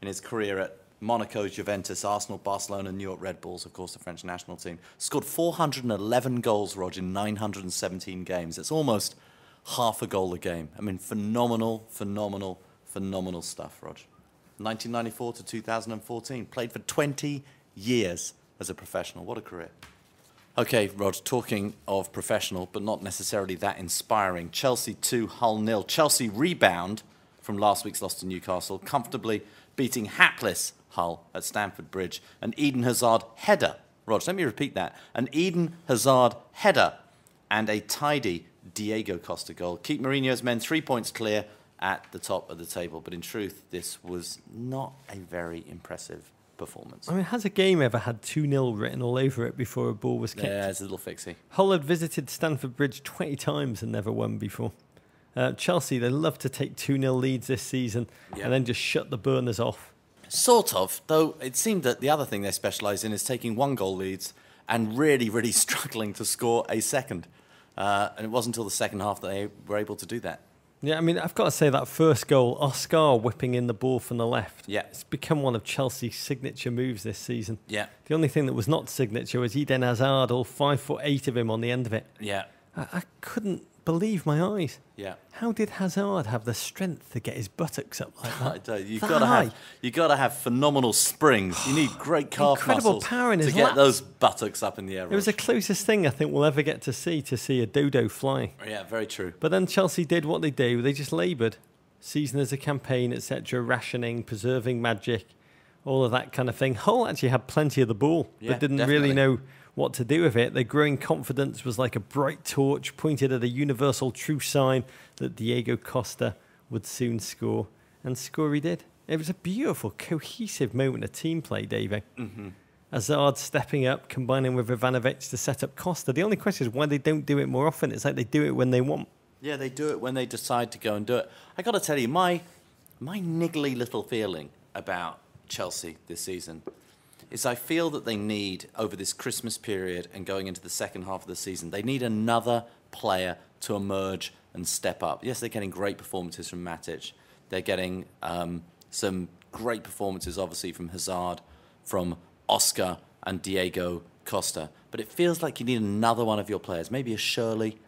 in his career at Monaco, Juventus, Arsenal, Barcelona, New York Red Bulls, of course, the French national team, scored 411 goals, Rog, in 917 games. It's almost half a goal a game. I mean, phenomenal stuff, Rog. 1994 to 2014, played for 20 years as a professional. What a career. Okay, Rog, talking of professional, but not necessarily that inspiring. Chelsea 2, Hull 0. Chelsea rebound from last week's loss to Newcastle, comfortably beating hapless Hull at Stamford Bridge. An Eden Hazard header. Rog, let me repeat that. An Eden Hazard header and a tidy Diego Costa goal. Keep Mourinho's men 3 points clear at the top of the table. But in truth, this was not a very impressive performance. I mean, has a game ever had 2-0 written all over it before a ball was kicked? Yeah, it's a little fixie. Hull had visited Stamford Bridge 20 times and never won before. Chelsea, they love to take 2-0 leads this season and then just shut the burners off. Sort of, though it seemed that the other thing they specialise in is taking 1-goal leads and really struggling to score a second. And it wasn't until the second half that they were able to do that. Yeah, I mean, I've got to say that first goal, Oscar whipping in the ball from the left. Yeah. It's become one of Chelsea's signature moves this season. Yeah. The only thing that was not signature was Eden Hazard, all 5'8" of him on the end of it. Yeah. I couldn't believe my eyes. Yeah. How did Hazard have the strength to get his buttocks up like that? You've got to have phenomenal springs. You need great calf Incredible muscles power in his to get lats. those buttocks up in the air. It was the closest thing I think we'll ever get to see a dodo flying. Yeah, very true. But then Chelsea did what they do. They just laboured. Season as a campaign, etc., rationing, preserving magic, all of that kind of thing. Hull actually had plenty of the ball, but didn't really know what to do with it. Their growing confidence was like a bright torch pointed at a universal true sign that Diego Costa would soon score. And score he did. It was a beautiful, cohesive moment of team play, Davey. Mm-hmm. Hazard stepping up, combining with Ivanovic to set up Costa. The only question is why they don't do it more often. It's like they do it when they want. Yeah, they do it when they decide to go and do it. I got to tell you, my niggly little feeling about Chelsea this season is I feel that they need, over this Christmas period and going into the second half of the season, they need another player to emerge and step up. Yes, they're getting great performances from Matic. They're getting some great performances, obviously, from Hazard, from Oscar and Diego Costa. But it feels like you need another one of your players, maybe a Shirley,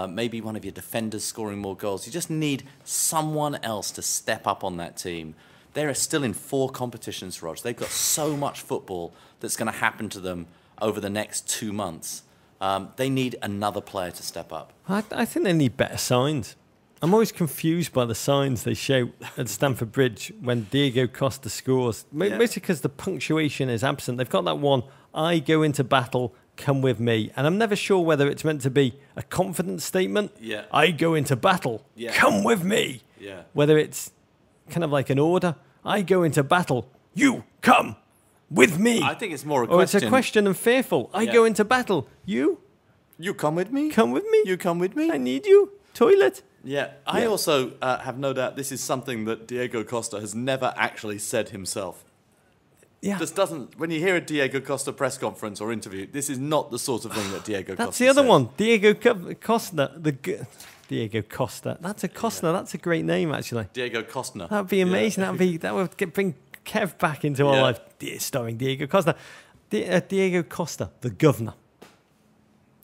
maybe one of your defenders scoring more goals. You just need someone else to step up on that team. They're still in 4 competitions, Rog. They've got so much football that's going to happen to them over the next 2 months. They need another player to step up. I think they need better signs. I'm always confused by the signs they show at Stamford Bridge when Diego Costa scores. Mostly because the punctuation is absent. They've got that one, I go into battle, come with me. And I'm never sure whether it's meant to be a confident statement. Yeah. I go into battle, come with me. Yeah. Whether it's kind of like an order. I go into battle. You come with me. I think it's more a question. Or it's question. a question and fearful. I go into battle. You come with me? Come with me? You come with me? I need you. Toilet. Yeah. I also have no doubt this is something that Diego Costa has never actually said himself. Yeah. This doesn't. When you hear a Diego Costa press conference or interview, this is not the sort of thing that Diego Costa That's the other says. one. Diego Costa. Diego Costa. That's a Costa. Yeah. That's a great name, actually. Diego Costner. That'd be amazing. Yeah. That would bring Kev back into our life. Starring Diego Costa. Diego Costa, the governor.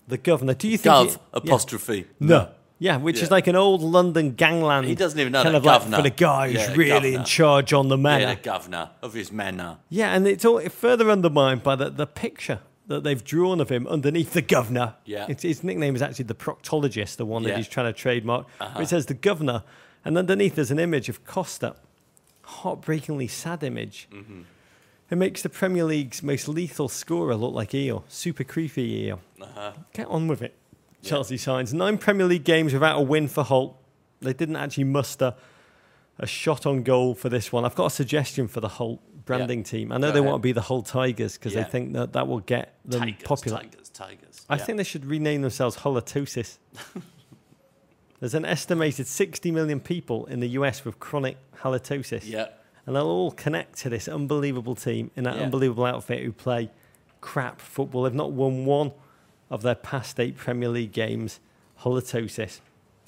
The governor. Do you think? Gov apostrophe. No. Yeah, which is like an old London gangland. He doesn't even know kind that of governor. Like for the guy who's really in charge on the manor. Yeah, the governor of his manor. Yeah, and it's all further undermined by the picture that they've drawn of him underneath the governor. Yeah. His nickname is actually the proctologist, the one that he's trying to trademark. But it says the governor, and underneath there's an image of Costa. Heartbreakingly sad image. Mm-hmm. It makes the Premier League's most lethal scorer look like Eo. Super creepy Eo. Get on with it. Chelsea signs 9 Premier League games without a win for Hull. They didn't actually muster a shot on goal for this one. I've got a suggestion for the Hull branding team. I know they want to be the Hull Tigers because they think that will get them popular. Tigers. I think they should rename themselves Halitosis. There's an estimated 60 million people in the US with chronic halitosis. Yeah. And they'll all connect to this unbelievable team in that unbelievable outfit who play crap football. They've not won one of their past 8 Premier League games. Halitosis.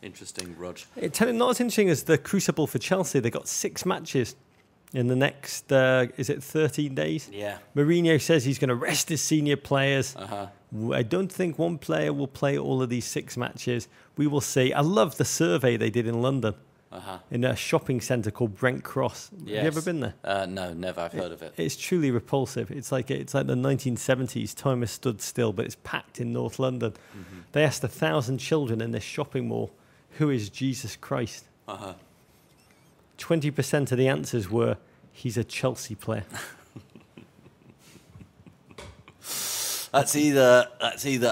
Interesting, Rog. It's not as interesting as the Crucible for Chelsea. They got 6 matches in the next, is it 13 days? Yeah. Mourinho says he's going to rest his senior players. Uh-huh. I don't think one player will play all of these 6 matches. We will see. I love the survey they did in London. In a shopping centre called Brent Cross. Yes. Have you ever been there? No, never. I've heard of it. It's truly repulsive. It's like the 1970s. Time has stood still, but it's packed in North London. Mm-hmm. They asked 1,000 children in this shopping mall, "Who is Jesus Christ?" 20% of the answers were, "He's a Chelsea player." That's either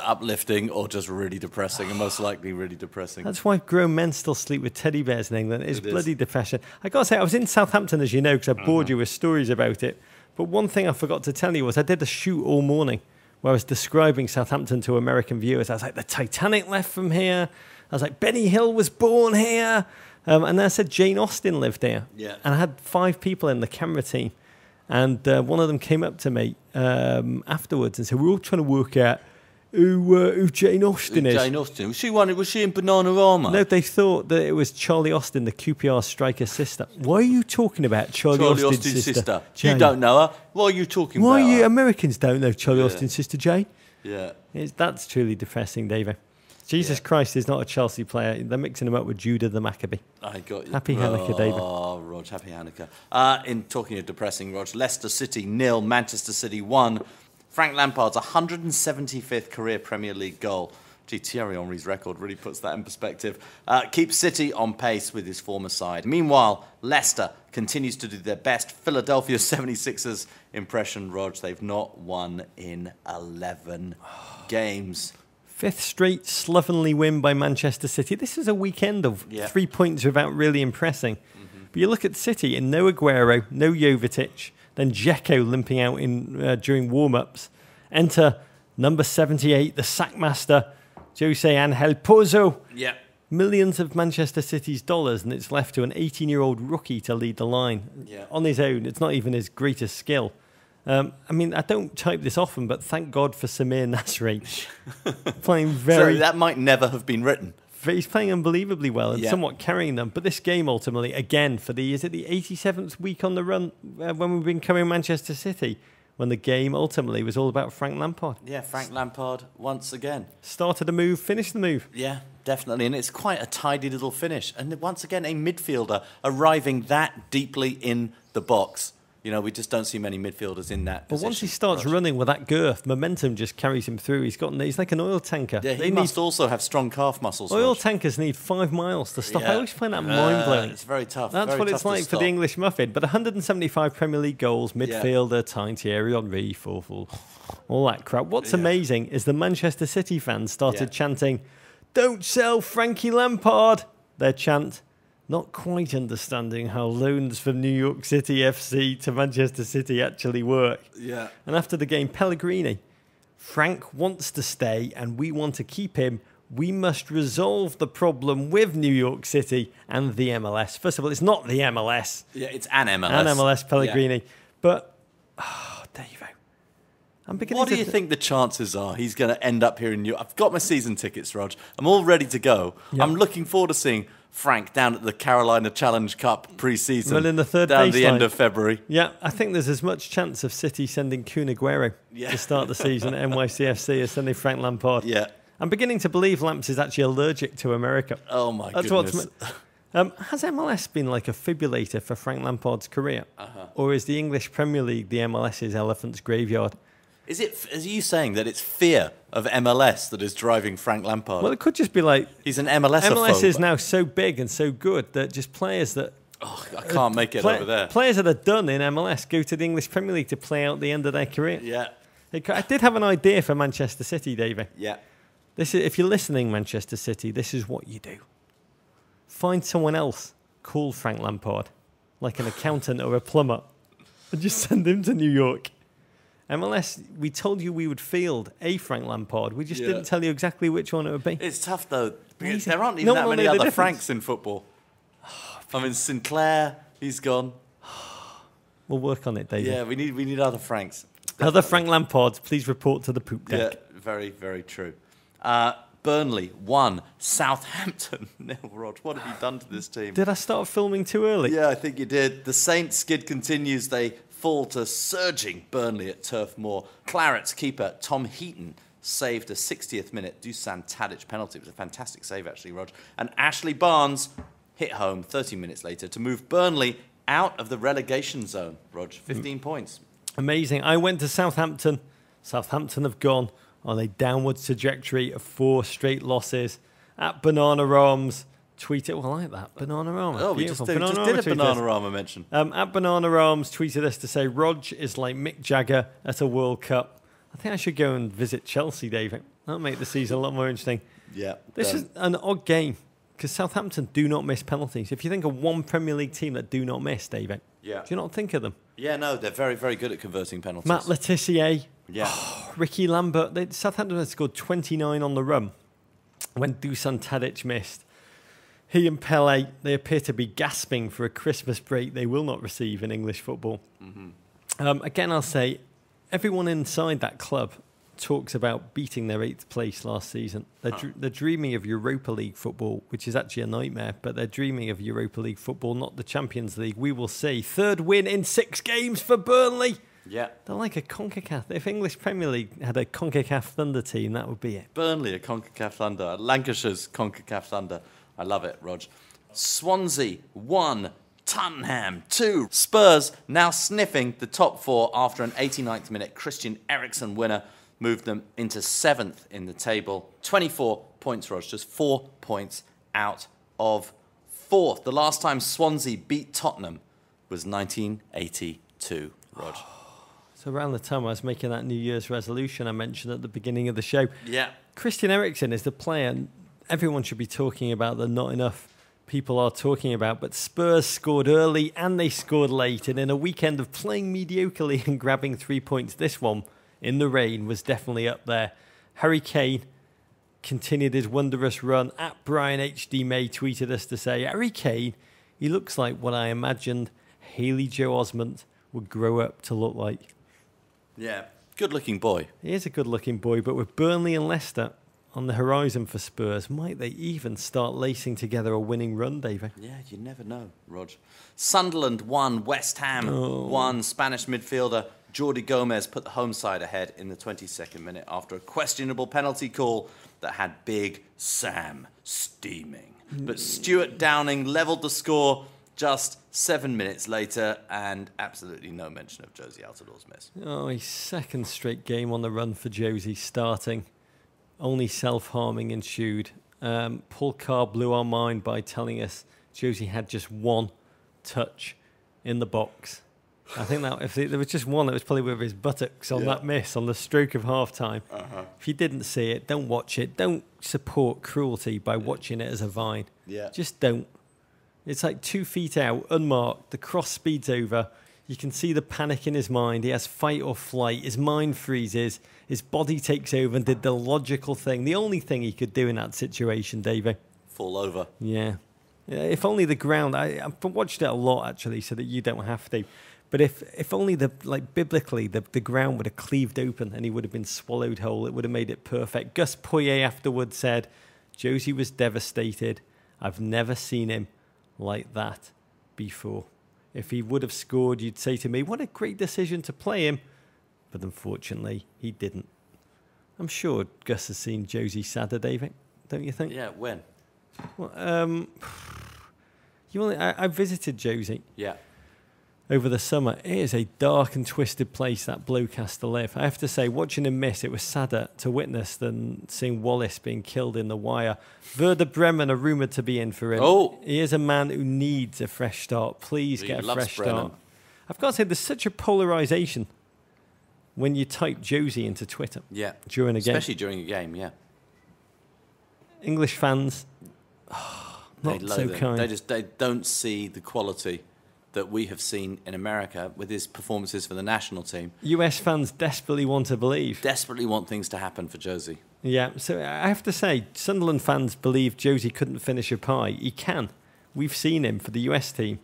uplifting or just really depressing, and most likely really depressing. That's why grown men still sleep with teddy bears in England. It's bloody depression. I got to say, I was in Southampton, as you know, because I bored you with stories about it. But one thing I forgot to tell you was I did a shoot all morning where I was describing Southampton to American viewers. I was like, the Titanic left from here. I was like, Benny Hill was born here. And then I said Jane Austen lived here. Yeah. And I had 5 people in the camera team. And one of them came up to me afterwards and said, "We're all trying to work out who Jane Austen is." Jane Austen. Was she in Bananarama? No, they thought that it was Charlie Austin, the QPR striker's sister. Why are you talking about Charlie Austin's sister? You don't know her. Why are you talking about her? Why Americans don't know Charlie Austin's sister, Jane? Yeah. That's truly depressing, David. Jesus Christ is not a Chelsea player. They're mixing him up with Judah the Maccabee. I got you. Happy Hanukkah, David. Oh, Rog, happy Hanukkah. In talking of depressing, Rog, Leicester City 0, Manchester City 1. Frank Lampard's 175th career Premier League goal. Gee, Thierry Henry's record really puts that in perspective. Keeps City on pace with his former side. Meanwhile, Leicester continues to do their best Philadelphia 76ers impression, Rog. They've not won in 11 games. 5th straight slovenly win by Manchester City. This is a weekend of 3 points without really impressing. Mm-hmm. But you look at City and no Aguero, no Jovetic, then Dzeko limping out during warm-ups. Enter number 78, the sackmaster, Jose Angel Pozo. Yeah. Millions of Manchester City's dollars, and it's left to an 18-year-old rookie to lead the line. On his own, it's not even his greatest skill. I mean, I don't type this often, but thank God for Samir Nasri. Playing very... So that might never have been written. He's playing unbelievably well and somewhat carrying them. But this game ultimately, again, is it the 87th week on the run when we've been covering Manchester City? When the game ultimately was all about Frank Lampard. Yeah, Frank Lampard once again. Started the move, finished the move. Yeah, definitely. And it's quite a tidy little finish. And once again, a midfielder arriving that deeply in the box. You know, we just don't see many midfielders in that position. But once he starts running with that girth, momentum just carries him through. He's like an oil tanker. Yeah, he must also have strong calf muscles. Oil tankers need 5 miles to stop. I always find that mind-blowing. It's very tough. That's very what tough it's like for the English muffin. But 175 Premier League goals, midfielder, tying Thierry Henry, all that crap. What's amazing is the Manchester City fans started chanting, "Don't sell Frankie Lampard." Their chant, not quite understanding how loans from New York City FC to Manchester City actually work. Yeah. And after the game, Pellegrini, "Frank wants to stay and we want to keep him. We must resolve the problem with New York City and the MLS." First of all, it's not the MLS. Yeah, it's an MLS. An MLS, Pellegrini. Yeah. But, Davo, I'm beginning What do you think the chances are he's going to end up here in New York? I've got my season tickets, Rog. I'm all ready to go. Yep. I'm looking forward to seeing Frank down at the Carolina Challenge Cup pre-season. Well, in the third down baseline. The end of February. Yeah, I think there's as much chance of City sending Kun Aguero to start the season at NYCFC as sending Frank Lampard. Yeah. I'm beginning to believe Lamps is actually allergic to America. Oh, my goodness. Has MLS been like a fibrillator for Frank Lampard's career? Or is the English Premier League the MLS's elephant's graveyard? Is it? Are you saying that it's fear of MLS that is driving Frank Lampard? Well, it could just be like... He's an MLS MLS is now so big and so good that just players that... Oh, I can't make it over there. Players that are done in MLS go to the English Premier League to play out the end of their career. Yeah. I did have an idea for Manchester City, Davey. Yeah. If you're listening, Manchester City, this is what you do. Find someone else called Frank Lampard, like an accountant or a plumber, and just send him to New York. MLS, we told you we would field a Frank Lampard. We just didn't tell you exactly which one it would be. It's tough, though, because there aren't even that many other Franks in football. I mean, Sinclair, he's gone. We'll work on it, David. Yeah, we need other Franks. Definitely. Other Frank Lampards, please report to the poop deck. Yeah, very, very true. Burnley 1, Southampton 0. Rog, what have you done to this team? Did I start filming too early? Yeah, I think you did. The Saints skid continues. They fall to surging Burnley at Turf Moor. Claret's keeper Tom Heaton saved a 60th minute Dusan Tadic penalty. It was a fantastic save, actually, Rog. And Ashley Barnes hit home 30 minutes later to move Burnley out of the relegation zone. Rog, 15 points. Amazing. I went to Southampton. Southampton have gone on a downwards trajectory of 4 straight losses. At Bananarams, tweeted, I like that, Bananarama. Oh, we just did a Bananarama mention. At Bananarams tweeted us to say, Rog is like Mick Jagger at a World Cup. I think I should go and visit Chelsea, David. That'll make the season a lot more interesting. Yeah. This is an odd game because Southampton do not miss penalties. If you think of one Premier League team that do not miss, David, do you not think of them? Yeah, no, they're very, very good at converting penalties. Matt Letizia, yeah, Ricky Lambert. Southampton had scored 29 on the run when Dusan Tadic missed. He and Pele, they appear to be gasping for a Christmas break they will not receive in English football. Mm-hmm. Again, I'll say, everyone inside that club talks about beating their 8th place last season. They're dreaming of Europa League football, which is actually a nightmare, but they're dreaming of Europa League football, not the Champions League. We will see. 3rd win in 6 games for Burnley. Yeah. They're like a CONCACAF. If English Premier League had a CONCACAF Thunder team, that would be it. Burnley, a CONCACAF Thunder. Lancashire's CONCACAF Thunder. I love it, Rog. Swansea 1, Tottenham 2. Spurs now sniffing the top 4 after an 89th minute Christian Eriksen winner moved them into 7th in the table. 24 points, Rog, just 4 points out of 4th. The last time Swansea beat Tottenham was 1982, Rog. So around the time I was making that New Year's resolution I mentioned at the beginning of the show. Yeah. Christian Eriksen is the player everyone should be talking about that not enough people are talking about. But Spurs scored early and they scored late. And in a weekend of playing mediocrely and grabbing 3 points, this one in the rain was definitely up there. Harry Kane continued his wondrous run. At Brian HD May tweeted us to say, Harry Kane, he looks like what I imagined Haley Joe Osment would grow up to look like. Yeah, good-looking boy. He is a good-looking boy, but with Burnley and Leicester on the horizon for Spurs, might they even start lacing together a winning run, David? Yeah, you never know, Rog. Sunderland 1, West Ham 1. Spanish midfielder Jordi Gomez put the home side ahead in the 22nd minute after a questionable penalty call that had Big Sam steaming. But Stuart Downing levelled the score just 7 minutes later, and absolutely no mention of Josie Altidor's miss. Oh, his 2nd straight game on the run for Josie starting. Only self-harming ensued. Paul Carr blew our mind by telling us Josie had just 1 touch in the box. I think that if there was just 1, it was probably with his buttocks on that miss, on the stroke of half-time. If you didn't see it, don't watch it. Don't support cruelty by watching it as a vine. Just don't. It's like 2 feet out, unmarked. The cross speeds over. You can see the panic in his mind. He has fight or flight. His mind freezes. His body takes over and did the logical thing. The only thing he could do in that situation, Davey. Fall over. Yeah. If only the ground... I've watched it a lot, actually, so that you don't have to. But if only, biblically, the ground would have cleaved open and he would have been swallowed whole, it would have made it perfect. Gus Poyet afterwards said, Josie was devastated. I've never seen him like that before. If he would have scored, you'd say to me, what a great decision to play him. But unfortunately, he didn't. I'm sure Gus has seen Josie sadder, David, don't you think? Yeah, when? Well, I visited Josie. Yeah. Over the summer. It is a dark and twisted place that bloke has to live. I have to say, watching him miss, it was sadder to witness than seeing Wallace being killed in the wire. Werder Bremen are rumoured to be in for him. Oh. He is a man who needs a fresh start. Please get a fresh start. I've got to say, there's such a polarisation when you type Josie into Twitter. Yeah. During a game. Especially during a game, yeah. English fans, not so kind. They don't see the quality that we have seen in America with his performances for the national team. US fans desperately want to believe. Desperately want things to happen for Josie. Yeah, so I have to say, Sunderland fans believe Josie couldn't finish a pie. He can. We've seen him for the US team.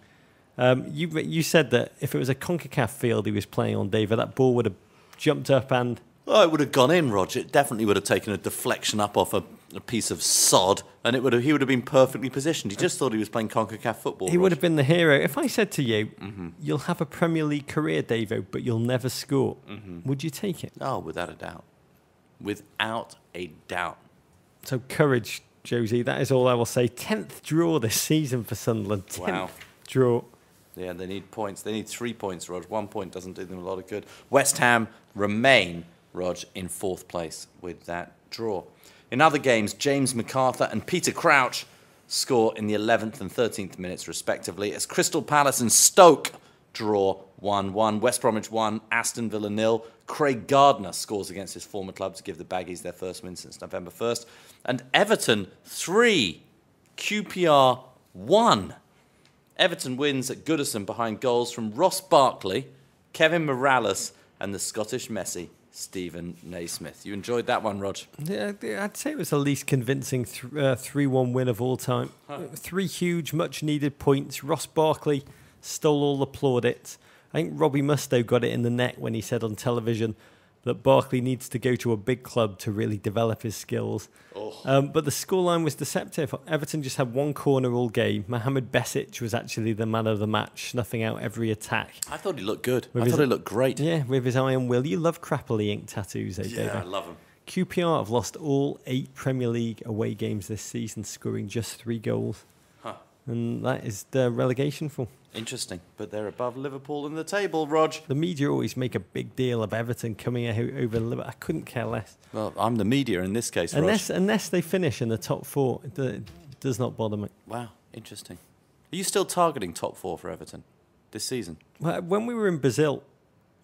You said that if it was a CONCACAF field he was playing on, David, that ball would have jumped up and... Oh, it would have gone in, Roger. It definitely would have taken a deflection up off a piece of sod, and he would have been perfectly positioned. He just thought he was playing CONCACAF football. He would have been the hero. If I said to you, you'll have a Premier League career, Davo, but you'll never score, would you take it? Oh, without a doubt. Without a doubt. So courage, Josie. That is all I will say. 10th draw this season for Sunderland. 10th draw. Yeah, they need points. They need 3 points, Rog. 1 point doesn't do them a lot of good. West Ham remain, Rog, in 4th place with that draw. In other games, James MacArthur and Peter Crouch score in the 11th and 13th minutes, respectively, as Crystal Palace and Stoke draw 1-1. West Bromwich 1, Aston Villa 0. Craig Gardner scores against his former club to give the Baggies their first win since November 1st. And Everton 3, QPR 1. Everton wins at Goodison behind goals from Ross Barkley, Kevin Morales, and the Scottish Messi, Stephen Naismith. You enjoyed that one, Rog? Yeah, I'd say it was the least convincing 3-1 win of all time. 3 huge, much-needed points. Ross Barkley stole all the plaudits. I think Robbie Mustoe got it in the net when he said on television that Barkley needs to go to a big club to really develop his skills. But the scoreline was deceptive. Everton just had 1 corner all game. Mohamed Besic was actually the man of the match, snuffing out every attack. I thought he looked good. I thought he looked great. Yeah, with his iron will. You love crappily inked tattoos, eh, Yeah, David? I love him. QPR have lost all 8 Premier League away games this season, scoring just 3 goals. And that is the relegation fall. Interesting, but they're above Liverpool in the table, Rog. The media always make a big deal of Everton coming out over Liverpool. I couldn't care less. Well, I'm the media in this case, Rog. Unless they finish in the top 4, it does not bother me. Wow, interesting. Are you still targeting top 4 for Everton this season? Well, when we were in Brazil,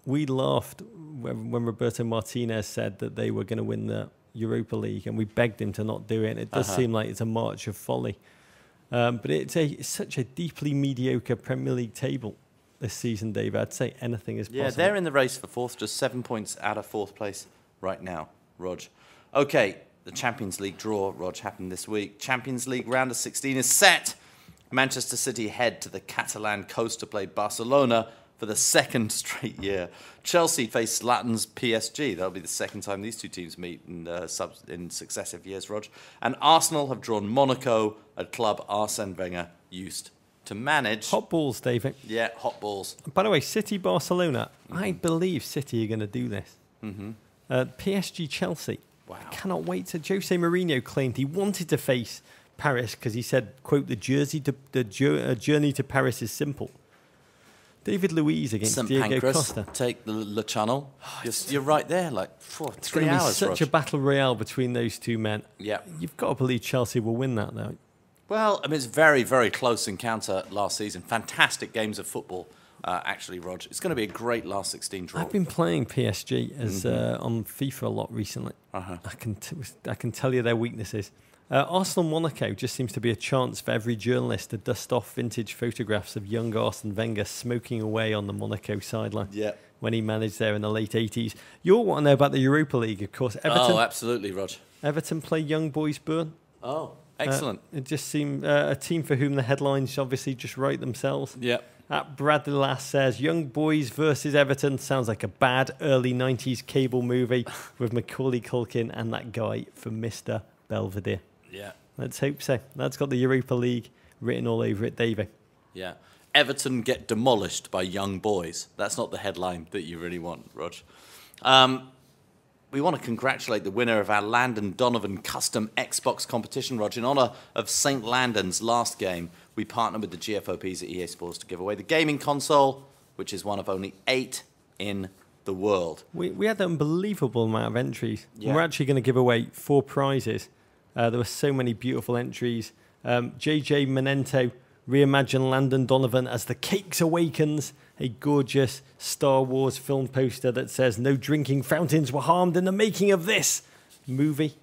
we laughed when Roberto Martinez said that they were going to win the Europa League, and we begged him to not do it. It does seem like it's a march of folly. But it's such a deeply mediocre Premier League table this season, Dave. I'd say anything is possible. Yeah, they're in the race for 4th, just 7 points out of 4th place right now, Rog. Okay, the Champions League draw, Rog, happened this week. Champions League round of 16 is set. Manchester City head to the Catalan coast to play Barcelona for the 2nd straight year. Chelsea face Zlatan's PSG. That'll be the 2nd time these 2 teams meet in successive years, Rog. And Arsenal have drawn Monaco, a club Arsene Wenger used to manage. Hot balls, David. Yeah, hot balls. By the way, City, Barcelona. I believe City are going to do this. PSG, Chelsea. Wow. I cannot wait to... Jose Mourinho claimed he wanted to face Paris because he said, quote, the journey to Paris is simple. David Luiz against St. Diego Pancras, Costa. take the Le Channel. You're right there, like 3 hours. It's going to be such a battle royale between those 2 men. Yeah. You've got to believe Chelsea will win that, though. Well, I mean, it's a very, very close encounter last season. Fantastic games of football, actually, Rog. It's going to be a great last 16 draw. I've been playing PSG as on FIFA a lot recently. I can tell you their weaknesses. Arsenal Monaco just seems to be a chance for every journalist to dust off vintage photographs of young Arsene Wenger smoking away on the Monaco sideline when he managed there in the late 80s. You'll want to know about the Europa League, of course. Everton, oh, absolutely, Rog. Everton play Young Boys Bern. Oh, excellent. It just seemed a team for whom the headlines obviously just write themselves. Yeah. At Bradley Lass says, Young Boys versus Everton sounds like a bad early 90s cable movie with Macaulay Culkin and that guy from Mr. Belvedere. Yeah. Let's hope so. That's got the Europa League written all over it, Davey. Yeah. Everton get demolished by Young Boys. That's not the headline that you really want, Rog. We want to congratulate the winner of our Landon Donovan custom Xbox competition, Rog. In honour of St. Landon's last game, we partnered with the GFOPs at EA Sports to give away the gaming console, which is one of only 8 in the world. We had an unbelievable amount of entries. Yeah. We're actually going to give away 4 prizes. There were so many beautiful entries. JJ Menento reimagined Landon Donovan as the Cakes Awakens, a gorgeous Star Wars film poster that says no drinking fountains were harmed in the making of this movie.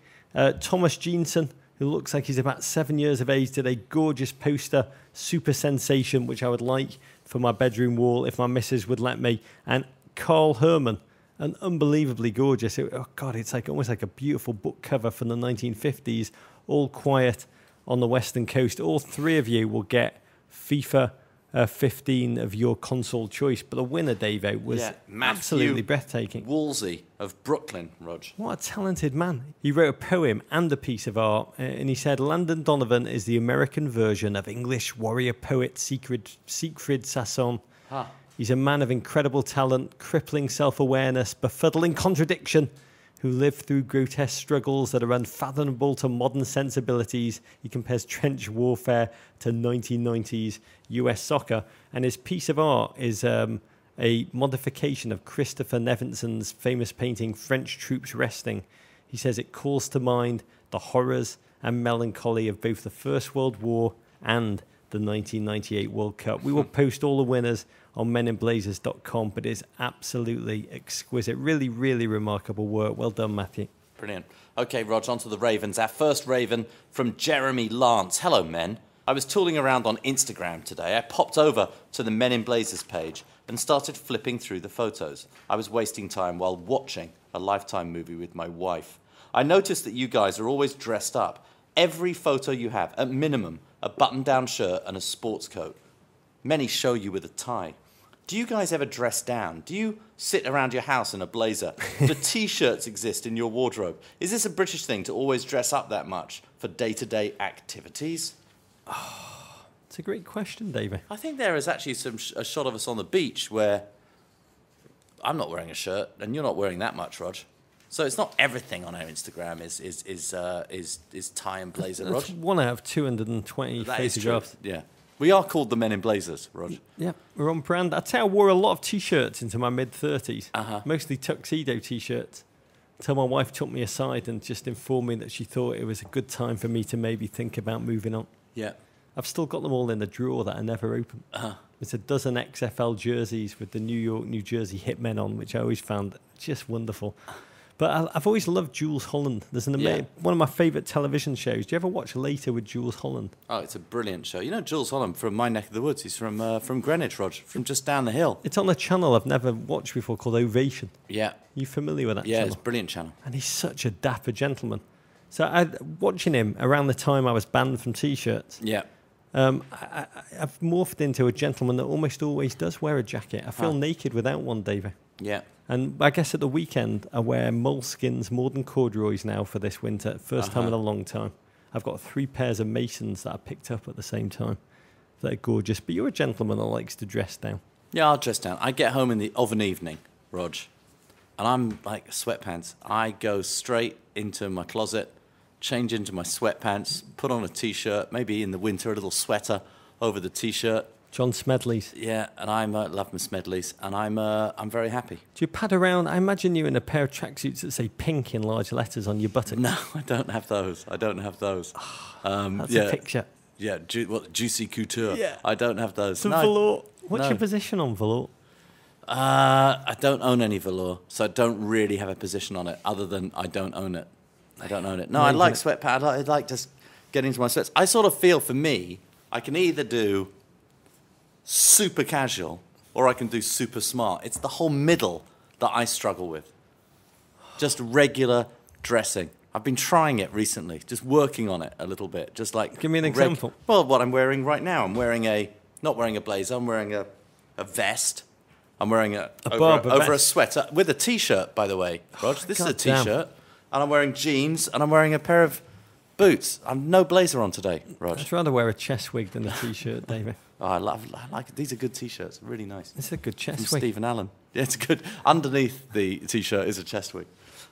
Thomas Jeanson, who looks like he's about 7 years of age, did a gorgeous poster, Super Sensation, which I would like for my bedroom wall if my missus would let me. And Carl Herman, and unbelievably gorgeous. It's like almost like a beautiful book cover from the 1950s, all quiet on the western coast. All 3 of you will get FIFA 15 of your console choice. But the winner, Davo, was absolutely breathtaking. Wolsey of Brooklyn, Rog. What a talented man. He wrote a poem and a piece of art, and he said, Landon Donovan is the American version of English warrior poet Siegfried Sassoon. Huh. He's a man of incredible talent, crippling self-awareness, befuddling contradiction, who lived through grotesque struggles that are unfathomable to modern sensibilities. He compares trench warfare to 1990s US soccer, and his piece of art is a modification of Christopher Nevinson's famous painting, French Troops Resting. He says it calls to mind the horrors and melancholy of both the First World War and the 1998 World Cup. We will post all the winners on meninblazers.com, but it's absolutely exquisite. Really, really remarkable work. Well done, Matthew. Brilliant. Okay, Rog, on to the Ravens. Our first Raven from Jeremy Lance. Hello, men. I was tooling around on Instagram today. I popped over to the Men in Blazers page and started flipping through the photos. I was wasting time while watching a Lifetime movie with my wife. I noticed that you guys are always dressed up. Every photo you have, at minimum, a button-down shirt and a sports coat. Many show you with a tie. Do you guys ever dress down? Do you sit around your house in a blazer? Do T-shirts exist in your wardrobe? Is this a British thing to always dress up that much for day-to-day activities? Oh, it's a great question, David. I think there is actually a shot of us on the beach where I'm not wearing a shirt and you're not wearing that much, Rog. So it's not everything on our Instagram is tie and blazer, Rog. That's one out of 220 photographs. Yeah. We are called the Men in Blazers, Rog. Yeah, we're on brand. I'd say I wore a lot of T-shirts into my mid-30s, Uh-huh. mostly tuxedo T-shirts, until my wife took me aside and just informed me that she thought it was a good time for me to maybe think about moving on. Yeah. I've still got them all in the drawer that I never open. Uh-huh. There's a dozen XFL jerseys with the New York, New Jersey Hitmen on, which I always found just wonderful. But I've always loved Jules Holland. There's one of my favourite television shows. Do you ever watch Later with Jules Holland? Oh, it's a brilliant show. You know Jules Holland from my neck of the woods. He's from Greenwich, Rog, from just down the hill. It's on a channel I've never watched before called Ovation. Yeah. You familiar with that Yeah, channel? it's a brilliant channel. And he's such a dapper gentleman. So watching him around the time I was banned from T-shirts, Yeah. I've morphed into a gentleman that almost always does wear a jacket. I feel naked without one, David. Yeah. And I guess at the weekend, I wear moleskins more than corduroys now for this winter. First time in a long time. I've got 3 pairs of Masons that I picked up at the same time. They're gorgeous. But you're a gentleman that likes to dress down. Yeah, I'll dress down. I get home of an evening, Rog, and I'm like sweatpants. I go straight into my closet, change into my sweatpants, put on a T-shirt, maybe in the winter a little sweater over the T-shirt. John Smedley's. Yeah, and I love my Smedleys, and I'm very happy. Do you pad around? I imagine you in a pair of tracksuits that say pink in large letters on your buttocks. No, I don't have those. That's a picture. Yeah, Juicy Couture. Yeah. I don't have those. Some velour. What's your position on velour? I don't own any velour, so I don't really have a position on it other than I don't own it. No, I like sweatpants. I like just getting into my sweats. I sort of feel, for me, I can either do super casual or I can do super smart. It's the whole middle that I struggle with. Just regular dressing. I've been trying it recently, just working on it a little bit. Just like give me an example. Well, what I'm wearing right now, I'm wearing not wearing a blazer, I'm wearing a vest. I'm wearing over a sweater with a T-shirt, by the way, Rog. This is a T-shirt, and I'm wearing jeans, and I'm wearing a pair of boots. I'm no blazer on today, Rog. I'd rather wear a chest wig than a T-shirt, David. Oh, I like it. These are good T-shirts, really nice. It's a good chest From wig. Stephen Allen. Yeah, it's good. Underneath the T-shirt is a chest wig.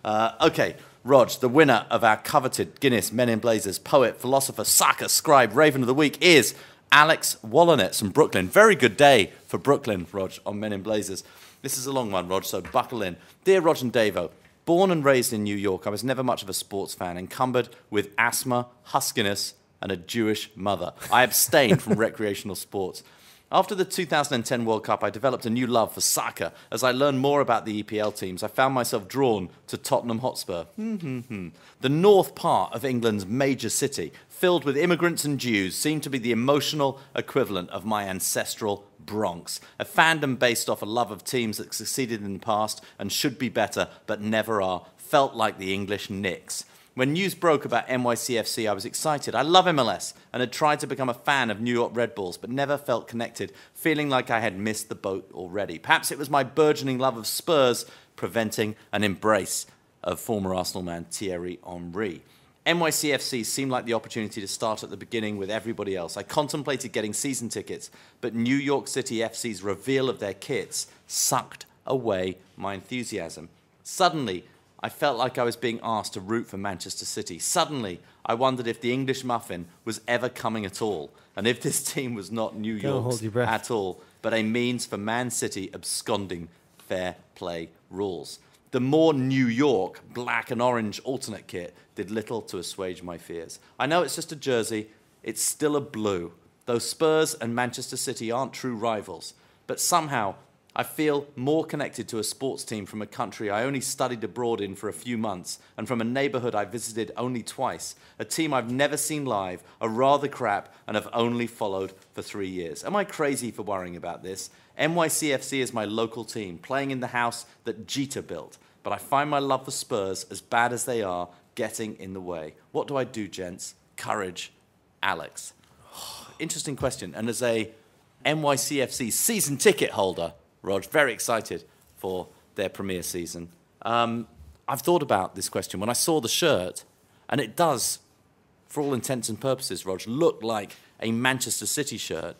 Okay, Rog, the winner of our coveted Guinness Men in Blazers poet, philosopher, soccer scribe, Raven of the Week is Alex Wolonitz from Brooklyn. Very good day for Brooklyn, Rog, on Men in Blazers. This is a long one, Rog, so buckle in. Dear Rog and Davo, born and raised in New York, I was never much of a sports fan, encumbered with asthma, huskiness, and a Jewish mother. I abstained from recreational sports. After the 2010 World Cup, I developed a new love for soccer. As I learned more about the EPL teams, I found myself drawn to Tottenham Hotspur. The north part of England's major city, filled with immigrants and Jews, seemed to be the emotional equivalent of my ancestral Bronx. A fandom based off a love of teams that succeeded in the past and should be better, but never are. Felt like the English Knicks. When news broke about NYCFC, I was excited. I love MLS and had tried to become a fan of New York Red Bulls, but never felt connected, feeling like I had missed the boat already. Perhaps it was my burgeoning love of Spurs preventing an embrace of former Arsenal man Thierry Henry. NYCFC seemed like the opportunity to start at the beginning with everybody else. I contemplated getting season tickets, but New York City FC's reveal of their kits sucked away my enthusiasm. Suddenly, I felt like I was being asked to root for Manchester City. Suddenly, I wondered if the English muffin was ever coming at all, and if this team was not New York's at all, but a means for Man City absconding fair play rules. The more New York black and orange alternate kit did little to assuage my fears. I know it's just a jersey, it's still a blue, though Spurs and Manchester City aren't true rivals, but somehow I feel more connected to a sports team from a country I only studied abroad in for a few months and from a neighbourhood I visited only twice, a team I've never seen live, are rather crap and have only followed for 3 years. Am I crazy for worrying about this? NYCFC is my local team, playing in the house that Jeter built, but I find my love for Spurs, as bad as they are, getting in the way. What do I do, gents? Courage, Alex. Interesting question. And as a NYCFC season ticket holder, Rog, very excited for their premiere season. I've thought about this question. When I saw the shirt, and it does, for all intents and purposes, Rog, look like a Manchester City shirt,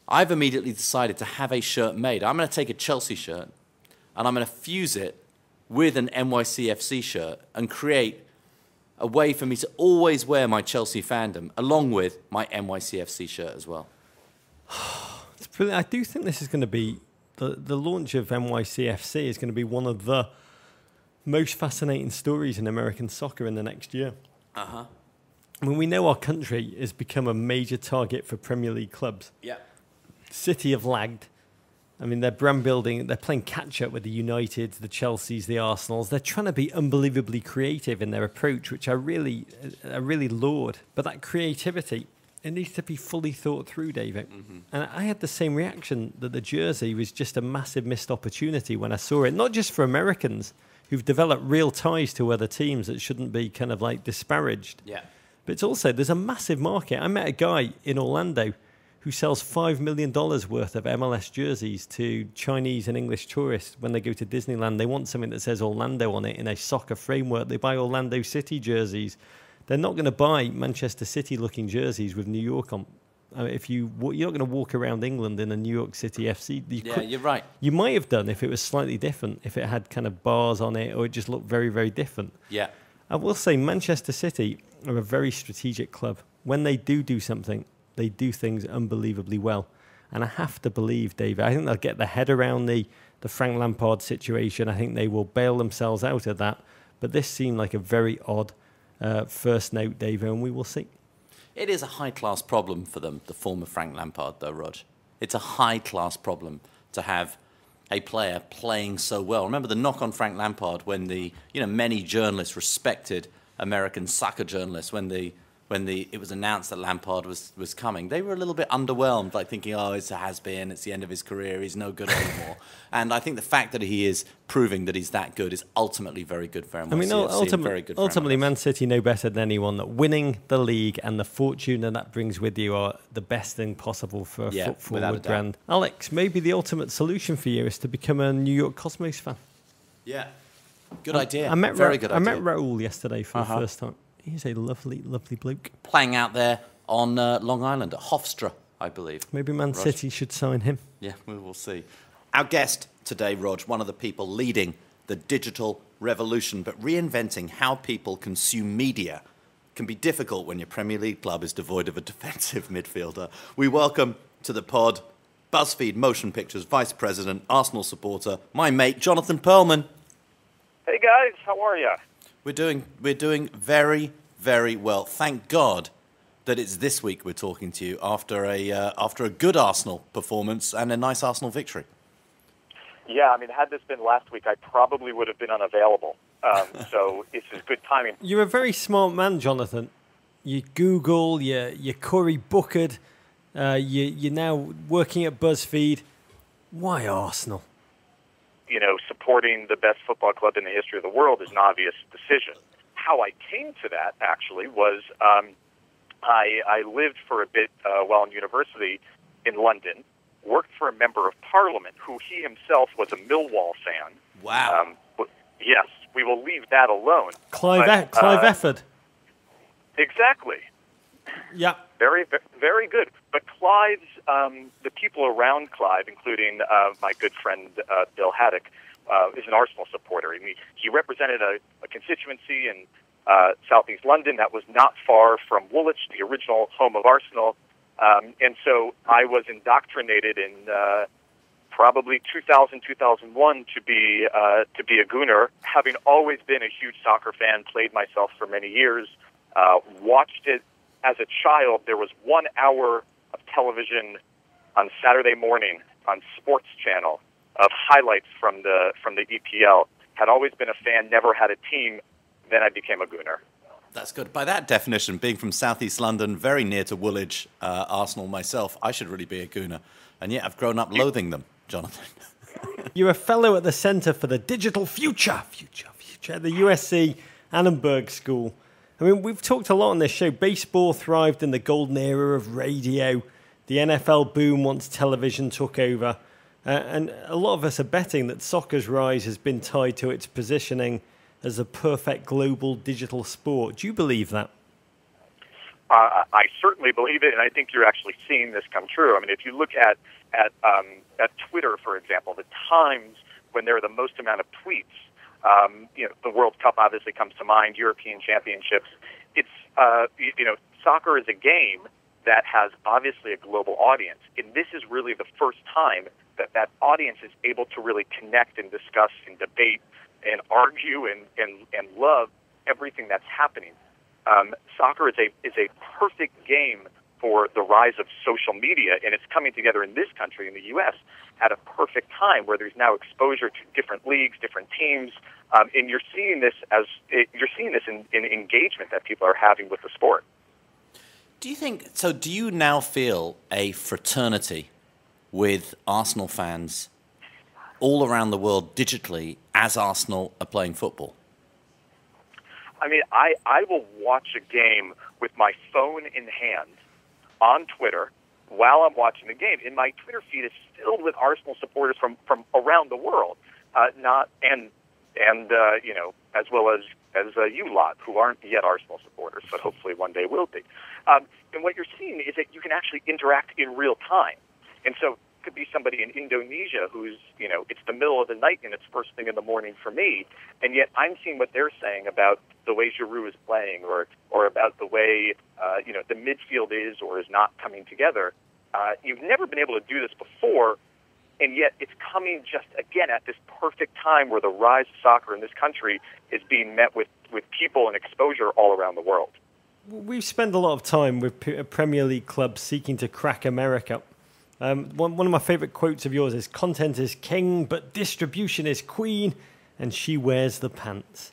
I've immediately decided to have a shirt made. I'm going to take a Chelsea shirt, and I'm going to fuse it with an NYCFC shirt and create a way for me to always wear my Chelsea fandom, along with my NYCFC shirt as well. It's brilliant. I do think this is going to be the launch of NYCFC is going to be one of the most fascinating stories in American soccer in the next year. I mean, we know our country has become a major target for Premier League clubs. Yeah. City have lagged. I mean, they're brand building. They're playing catch-up with the Uniteds, the Chelseas, the Arsenals. They're trying to be unbelievably creative in their approach, which I really laud. But that creativity, it needs to be fully thought through, David. And I had the same reaction that the jersey was just a massive missed opportunity when I saw it, not just for Americans who've developed real ties to other teams that shouldn't be kind of like disparaged. Yeah. But it's also, there's a massive market. I met a guy in Orlando who sells $5 million worth of MLS jerseys to Chinese and English tourists when they go to Disneyland. They want something that says Orlando on it in a soccer framework. They buy Orlando City jerseys. They're not going to buy Manchester City-looking jerseys with New York on. You're not going to walk around England in a New York City FC. You're right. You might have done if it was slightly different, if it had kind of bars on it or it just looked very, very different. Yeah. I will say Manchester City are a very strategic club. When they do something, they do things unbelievably well. And I have to believe, David, I think they'll get their head around the Frank Lampard situation. I think they will bail themselves out of that. But this seemed like a very odd first note, David, and we will see. It is a high-class problem for them, the former Frank Lampard, though, Rog. It's a high-class problem to have a player playing so well. Remember the knock on Frank Lampard when many journalists, respected American soccer journalists, when it was announced that Lampard was coming, they were a little bit underwhelmed, like thinking, oh, it's a has-been, it's the end of his career, he's no good anymore. And I think the fact that he is proving that he's that good is ultimately very good for NYCFC. I mean, ultimately Man City know better than anyone that winning the league and the fortune that brings with you are the best thing possible for a foot-forward brand. Alex, maybe the ultimate solution for you is to become a New York Cosmos fan. Yeah, good idea. I met Very good idea. I met Raul yesterday for the first time. He's a lovely, lovely bloke. Playing out there on Long Island at Hofstra, I believe. Maybe Man City should sign him. Yeah, we will see. Our guest today, Rog, one of the people leading the digital revolution, but reinventing how people consume media can be difficult when your Premier League club is devoid of a defensive midfielder. We welcome to the pod BuzzFeed Motion Pictures Vice President, Arsenal supporter, my mate, Jonathan Perelman. Hey, guys. How are you? We're doing very, very well. Thank God that it's this week we're talking to you after a good Arsenal performance and a nice Arsenal victory. Yeah, I mean, had this been last week, I probably would have been unavailable. So it's a good timing. You're a very smart man, Jonathan. You Google, you Cory Bookered, you're now working at BuzzFeed. Why Arsenal? Supporting the best football club in the history of the world is an obvious decision. how I came to that, actually, was I lived for a bit while in university in London, worked for a member of Parliament who he himself was a Millwall fan. Wow. Yes, we will leave that alone. Clive Efford. Exactly. Yeah. Very, very good. But Clive's, the people around Clive, including my good friend Bill Haddock, is an Arsenal supporter. I mean, he represented a constituency in southeast London that was not far from Woolwich, the original home of Arsenal. And so I was indoctrinated in probably 2000, 2001 to be a Gunner, having always been a huge soccer fan, played myself for many years, watched it as a child. There was 1 hour of television on Saturday morning on Sports Channel of highlights from the EPL. Had always been a fan, never had a team. Then I became a Gunner. That's good. By that definition, being from southeast London, very near to Woolwich, Arsenal myself, I should really be a Gunner. And yet I've grown up loathing them, Jonathan. You're a fellow at the Centre for the Digital Future at the USC Annenberg School. I mean, we've talked a lot on this show. Baseball thrived in the golden era of radio. The NFL boom once television took over. And a lot of us are betting that soccer's rise has been tied to its positioning as a perfect global digital sport. Do you believe that? I certainly believe it, and I think you're actually seeing this come true. I mean, if you look at Twitter, for example, the times when there are the most amount of tweets, the World Cup obviously comes to mind, European Championships. It's soccer is a game that has obviously a global audience, and this is really the first time that audience is able to really connect and discuss and debate and argue and love everything that's happening. Soccer is a perfect game for the rise of social media, and it's coming together in this country, in the U.S., at a perfect time where there's now exposure to different leagues, different teams, and you're seeing this in engagement that people are having with the sport. Do you now feel a fraternity with Arsenal fans all around the world digitally as Arsenal are playing football? I mean, I will watch a game with my phone in hand on Twitter while I'm watching the game. And my Twitter feed is filled with Arsenal supporters from around the world, as well as you lot who aren't yet Arsenal supporters, but hopefully one day will be. And what you're seeing is that you can actually interact in real time. And so it could be somebody in Indonesia who's, it's the middle of the night and it's first thing in the morning for me, and yet I'm seeing what they're saying about the way Giroud is playing or about the way, the midfield is or is not coming together. You've never been able to do this before, and yet it's coming just, again, at this perfect time where the rise of soccer in this country is being met with people and exposure all around the world. We've spent a lot of time with Premier League clubs seeking to crack America. One of my favourite quotes of yours is, "Content is king, but distribution is queen, and she wears the pants."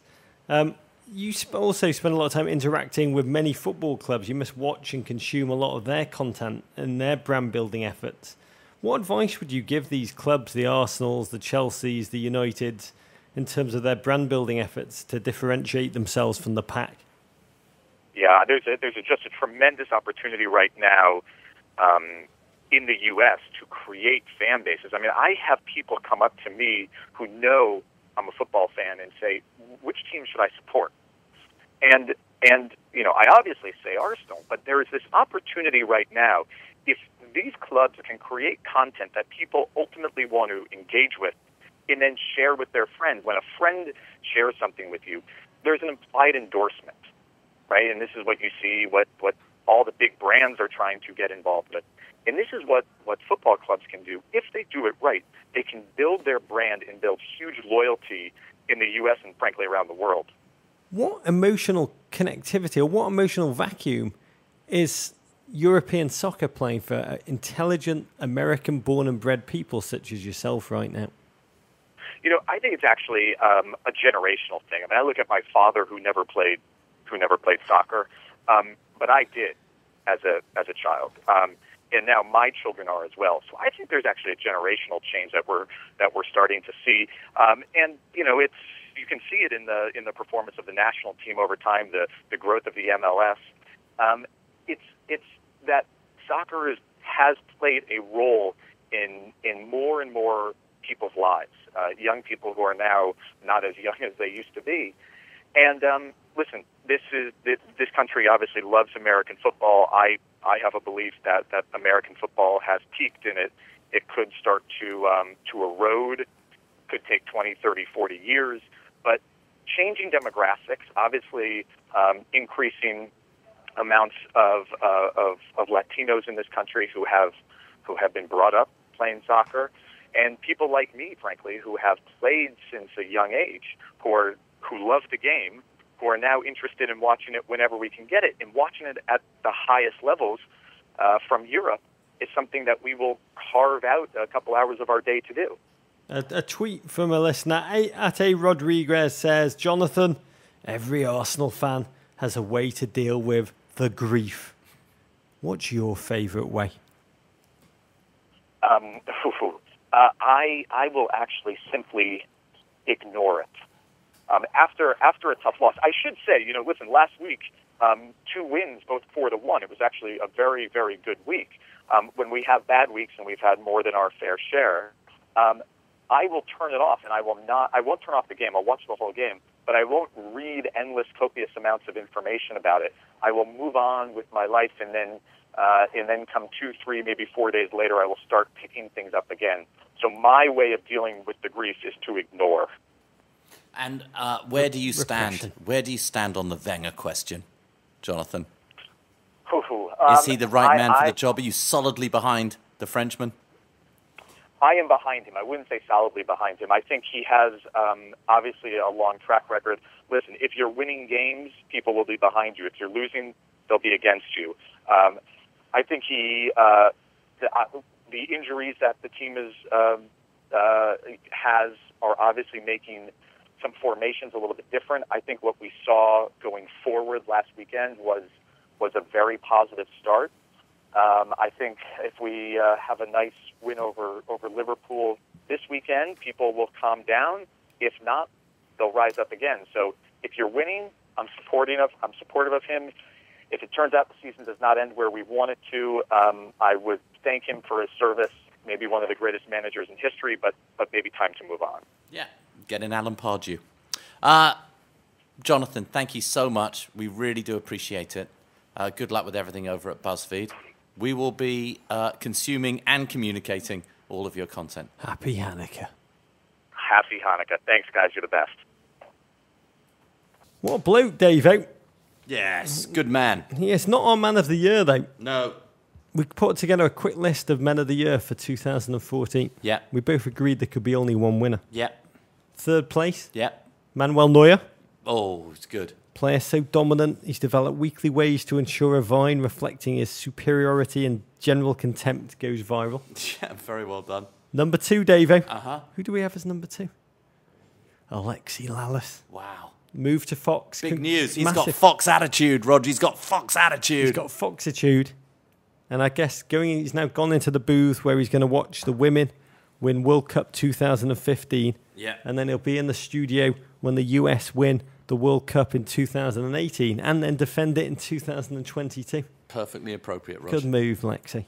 You also spend a lot of time interacting with many football clubs. You must watch and consume a lot of their content and their brand-building efforts. What advice would you give these clubs, the Arsenals, the Chelseas, the Uniteds, in terms of their brand-building efforts to differentiate themselves from the pack? Yeah, there's just a tremendous opportunity right now in the U.S. to create fan bases. I mean, I have people come up to me who know I'm a football fan and say, which team should I support? And I obviously say Arsenal, but there is this opportunity right now. If these clubs can create content that people ultimately want to engage with and then share with their friends, when a friend shares something with you, there's an implied endorsement, right? And this is what you see, what all the big brands are trying to get involved with. And this is what football clubs can do. If they do it right, they can build their brand and build huge loyalty in the U.S. and, frankly, around the world. What emotional connectivity or what emotional vacuum is European soccer playing for intelligent, American-born and bred people such as yourself right now? I think it's actually a generational thing. I mean, I look at my father who never played soccer, but I did as a child. And now my children are as well. So I think there's actually a generational change that we're starting to see. you can see it in the performance of the national team over time, the growth of the MLS. It's that soccer has played a role in more and more people's lives, young people who are now not as young as they used to be. And listen, this country obviously loves American football. I have a belief that American football has peaked, and it could start to erode. Could take 20, 30, 40 years. But changing demographics, obviously increasing amounts of Latinos in this country who have been brought up playing soccer, and people like me, frankly, who have played since a young age, who love the game, who are now interested in watching it whenever we can get it, and watching it at the highest levels from Europe is something that we will carve out a couple hours of our day to do. A tweet from a listener, at A. Rodriguez, says, Jonathan, every Arsenal fan has a way to deal with the grief. What's your favourite way? I will actually simply ignore it. After a tough loss, I should say, listen, last week, 2 wins, both 4-1. It was actually a very, very good week. When we have bad weeks, and we've had more than our fair share, I will turn it off, and I won't turn off the game. I'll watch the whole game, but I won't read endless, copious amounts of information about it. I will move on with my life, and then come 2, 3, maybe 4 days later, I will start picking things up again. So my way of dealing with the grief is to ignore. And where do you stand? Where do you stand on the Wenger question, Jonathan? Is he the right man for the job? Are you solidly behind the Frenchman? I am behind him. I wouldn't say solidly behind him. I think he has obviously a long track record. Listen, if you're winning games, people will be behind you. If you're losing, they'll be against you. I think the injuries that the team has are obviously making some formations a little bit different. I think what we saw going forward last weekend was a very positive start. I think if we have a nice win over Liverpool this weekend, people will calm down. If not, they'll rise up again. So if you're winning, I'm supportive of him. If it turns out the season does not end where we want it to, I would thank him for his service. Maybe one of the greatest managers in history, but maybe time to move on. Yeah, get in Alan Pardew. Jonathan, thank you so much. We really do appreciate it. Good luck with everything over at BuzzFeed. We will be consuming and communicating all of your content. Happy Hanukkah. Happy Hanukkah. Thanks, guys. You're the best. What a bloke, Dave. Yes, good man. He is not our Man of the Year, though. No. We put together a quick list of Men of the Year for 2014. Yeah. We both agreed there could be only one winner. Yeah. Third place. Yeah. Manuel Neuer. Oh, it's good. Player so dominant, he's developed weekly ways to ensure a vine reflecting his superiority and general contempt goes viral. Yeah, very well done. Number 2, Dave. Uh-huh. Who do we have as number 2? Alexi Lalas. Wow. Moved to Fox. Big news. He's Massive. got Fox attitude, Roger. He's got Fox attitude. He's got Foxitude. And I guess he's now gone into the booth where he's going to watch the women win World Cup 2015. Yeah. And then he'll be in the studio when the US win the World Cup in 2018 and then defend it in 2022. Perfectly appropriate, Roger. Good move, Lexi.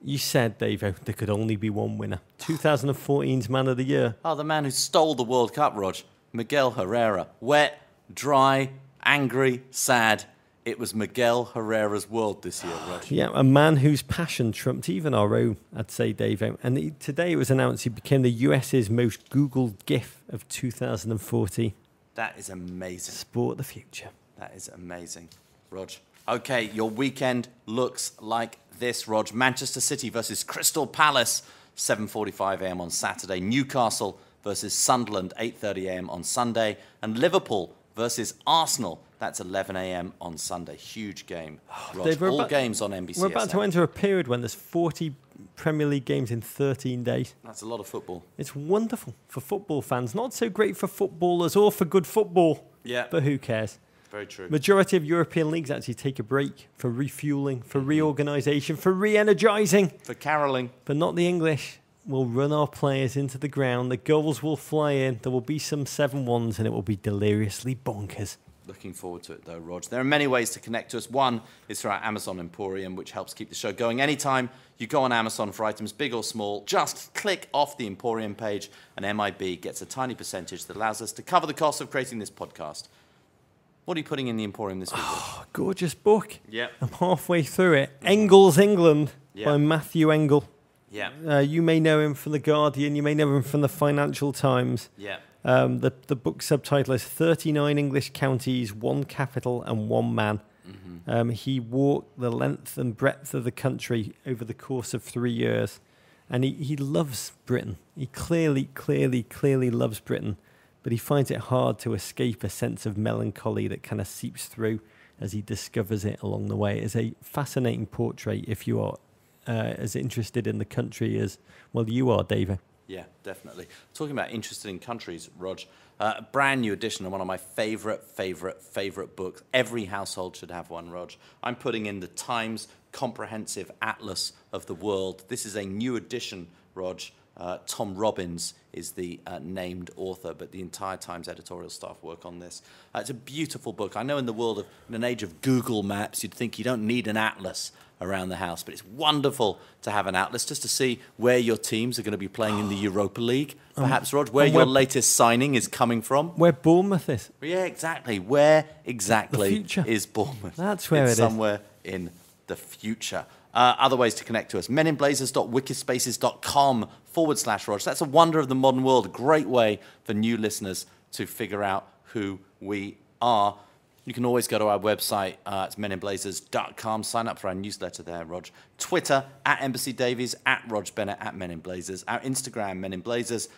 You said, Davo, there could only be one winner. 2014's Man of the Year. Oh, the man who stole the World Cup, Rog. Miguel Herrera. Wet, dry, angry, sad. It was Miguel Herrera's world this year, Rog. Yeah, a man whose passion trumped even our own, I'd say, Davo. And today it was announced he became the US's most Googled GIF of 2014. That is amazing. Sport of the future. That is amazing. Rog. Okay, your weekend looks like this, Rog. Manchester City versus Crystal Palace, 7:45 a.m. on Saturday. Newcastle versus Sunderland, 8:30 a.m. on Sunday. And Liverpool versus Arsenal, that's 11 a.m. on Sunday. Huge game, Rog. All games on NBC. We're about to enter a period when there's 40 Premier League games in 13 days. That's a lot of football. It's wonderful for football fans. Not so great for footballers or for good football. Yeah. But who cares? Very true. Majority of European leagues actually take a break for refueling, for reorganisation, for re-energising. For carolling. But not the English. We'll run our players into the ground. The goals will fly in. There will be some 7-1s, and it will be deliriously bonkers. Looking forward to it, though, Rog. There are many ways to connect to us. One is through our Amazon Emporium, which helps keep the show going. Anytime you go on Amazon for items big or small, just click off the Emporium page, and MIB gets a tiny percentage that allows us to cover the cost of creating this podcast. What are you putting in the Emporium this week? Oh, gorgeous book. Yeah. I'm halfway through it. Engels, England, by Matthew Engel. Yeah. You may know him from The Guardian. You may know him from the Financial Times. Yeah. The book subtitle is 39 English Counties, One Capital and One Man. Mm-hmm. He walked the length and breadth of the country over the course of 3 years. And he loves Britain. He clearly loves Britain. But he finds it hard to escape a sense of melancholy that kind of seeps through as he discovers it along the way. It's a fascinating portrait if you are as interested in the country as, well, you are, David. Yeah, definitely. Talking about interested in countries, Rog, a brand new edition of one of my favorite books. Every household should have one, Rog. I'm putting in the Times Comprehensive Atlas of the World. This is a new edition, Rog. Tom Robbins is the named author, but the entire Times editorial staff work on this. It's a beautiful book. I know in an age of Google Maps, you'd think you don't need an atlas around the house, but it's wonderful to have an atlas just to see where your teams are going to be playing in the Europa League, perhaps, Rog, where your latest signing is coming from. Where Bournemouth is. Yeah, exactly. Where exactly is Bournemouth? That's where it's somewhere in the future. Other ways to connect to us, meninblazers.wikispaces.com/Rog. That's a wonder of the modern world. A great way for new listeners to figure out who we are. You can always go to our website. It's meninblazers.com. Sign up for our newsletter there, Rog. Twitter, @EmbassyDavies, @Rog Bennett, @meninblazers. Our Instagram, meninblazers.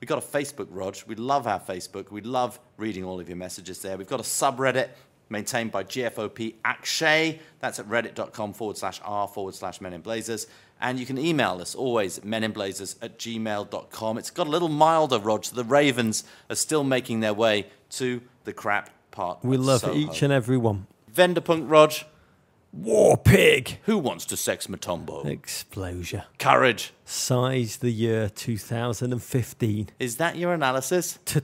We've got a Facebook, Rog. We love our Facebook. We love reading all of your messages there. We've got a subreddit maintained by GFOP Akshay. That's at reddit.com/r/meninblazers. And you can email us always at meninblazers@gmail.com. It's got a little milder, Rog. The Ravens are still making their way to the crap part. We love each and every one. Venderpunk, Rog. War Pig. Who wants to sex Matumbo? Explosion. Courage. Size the year 2015. Is that your analysis? To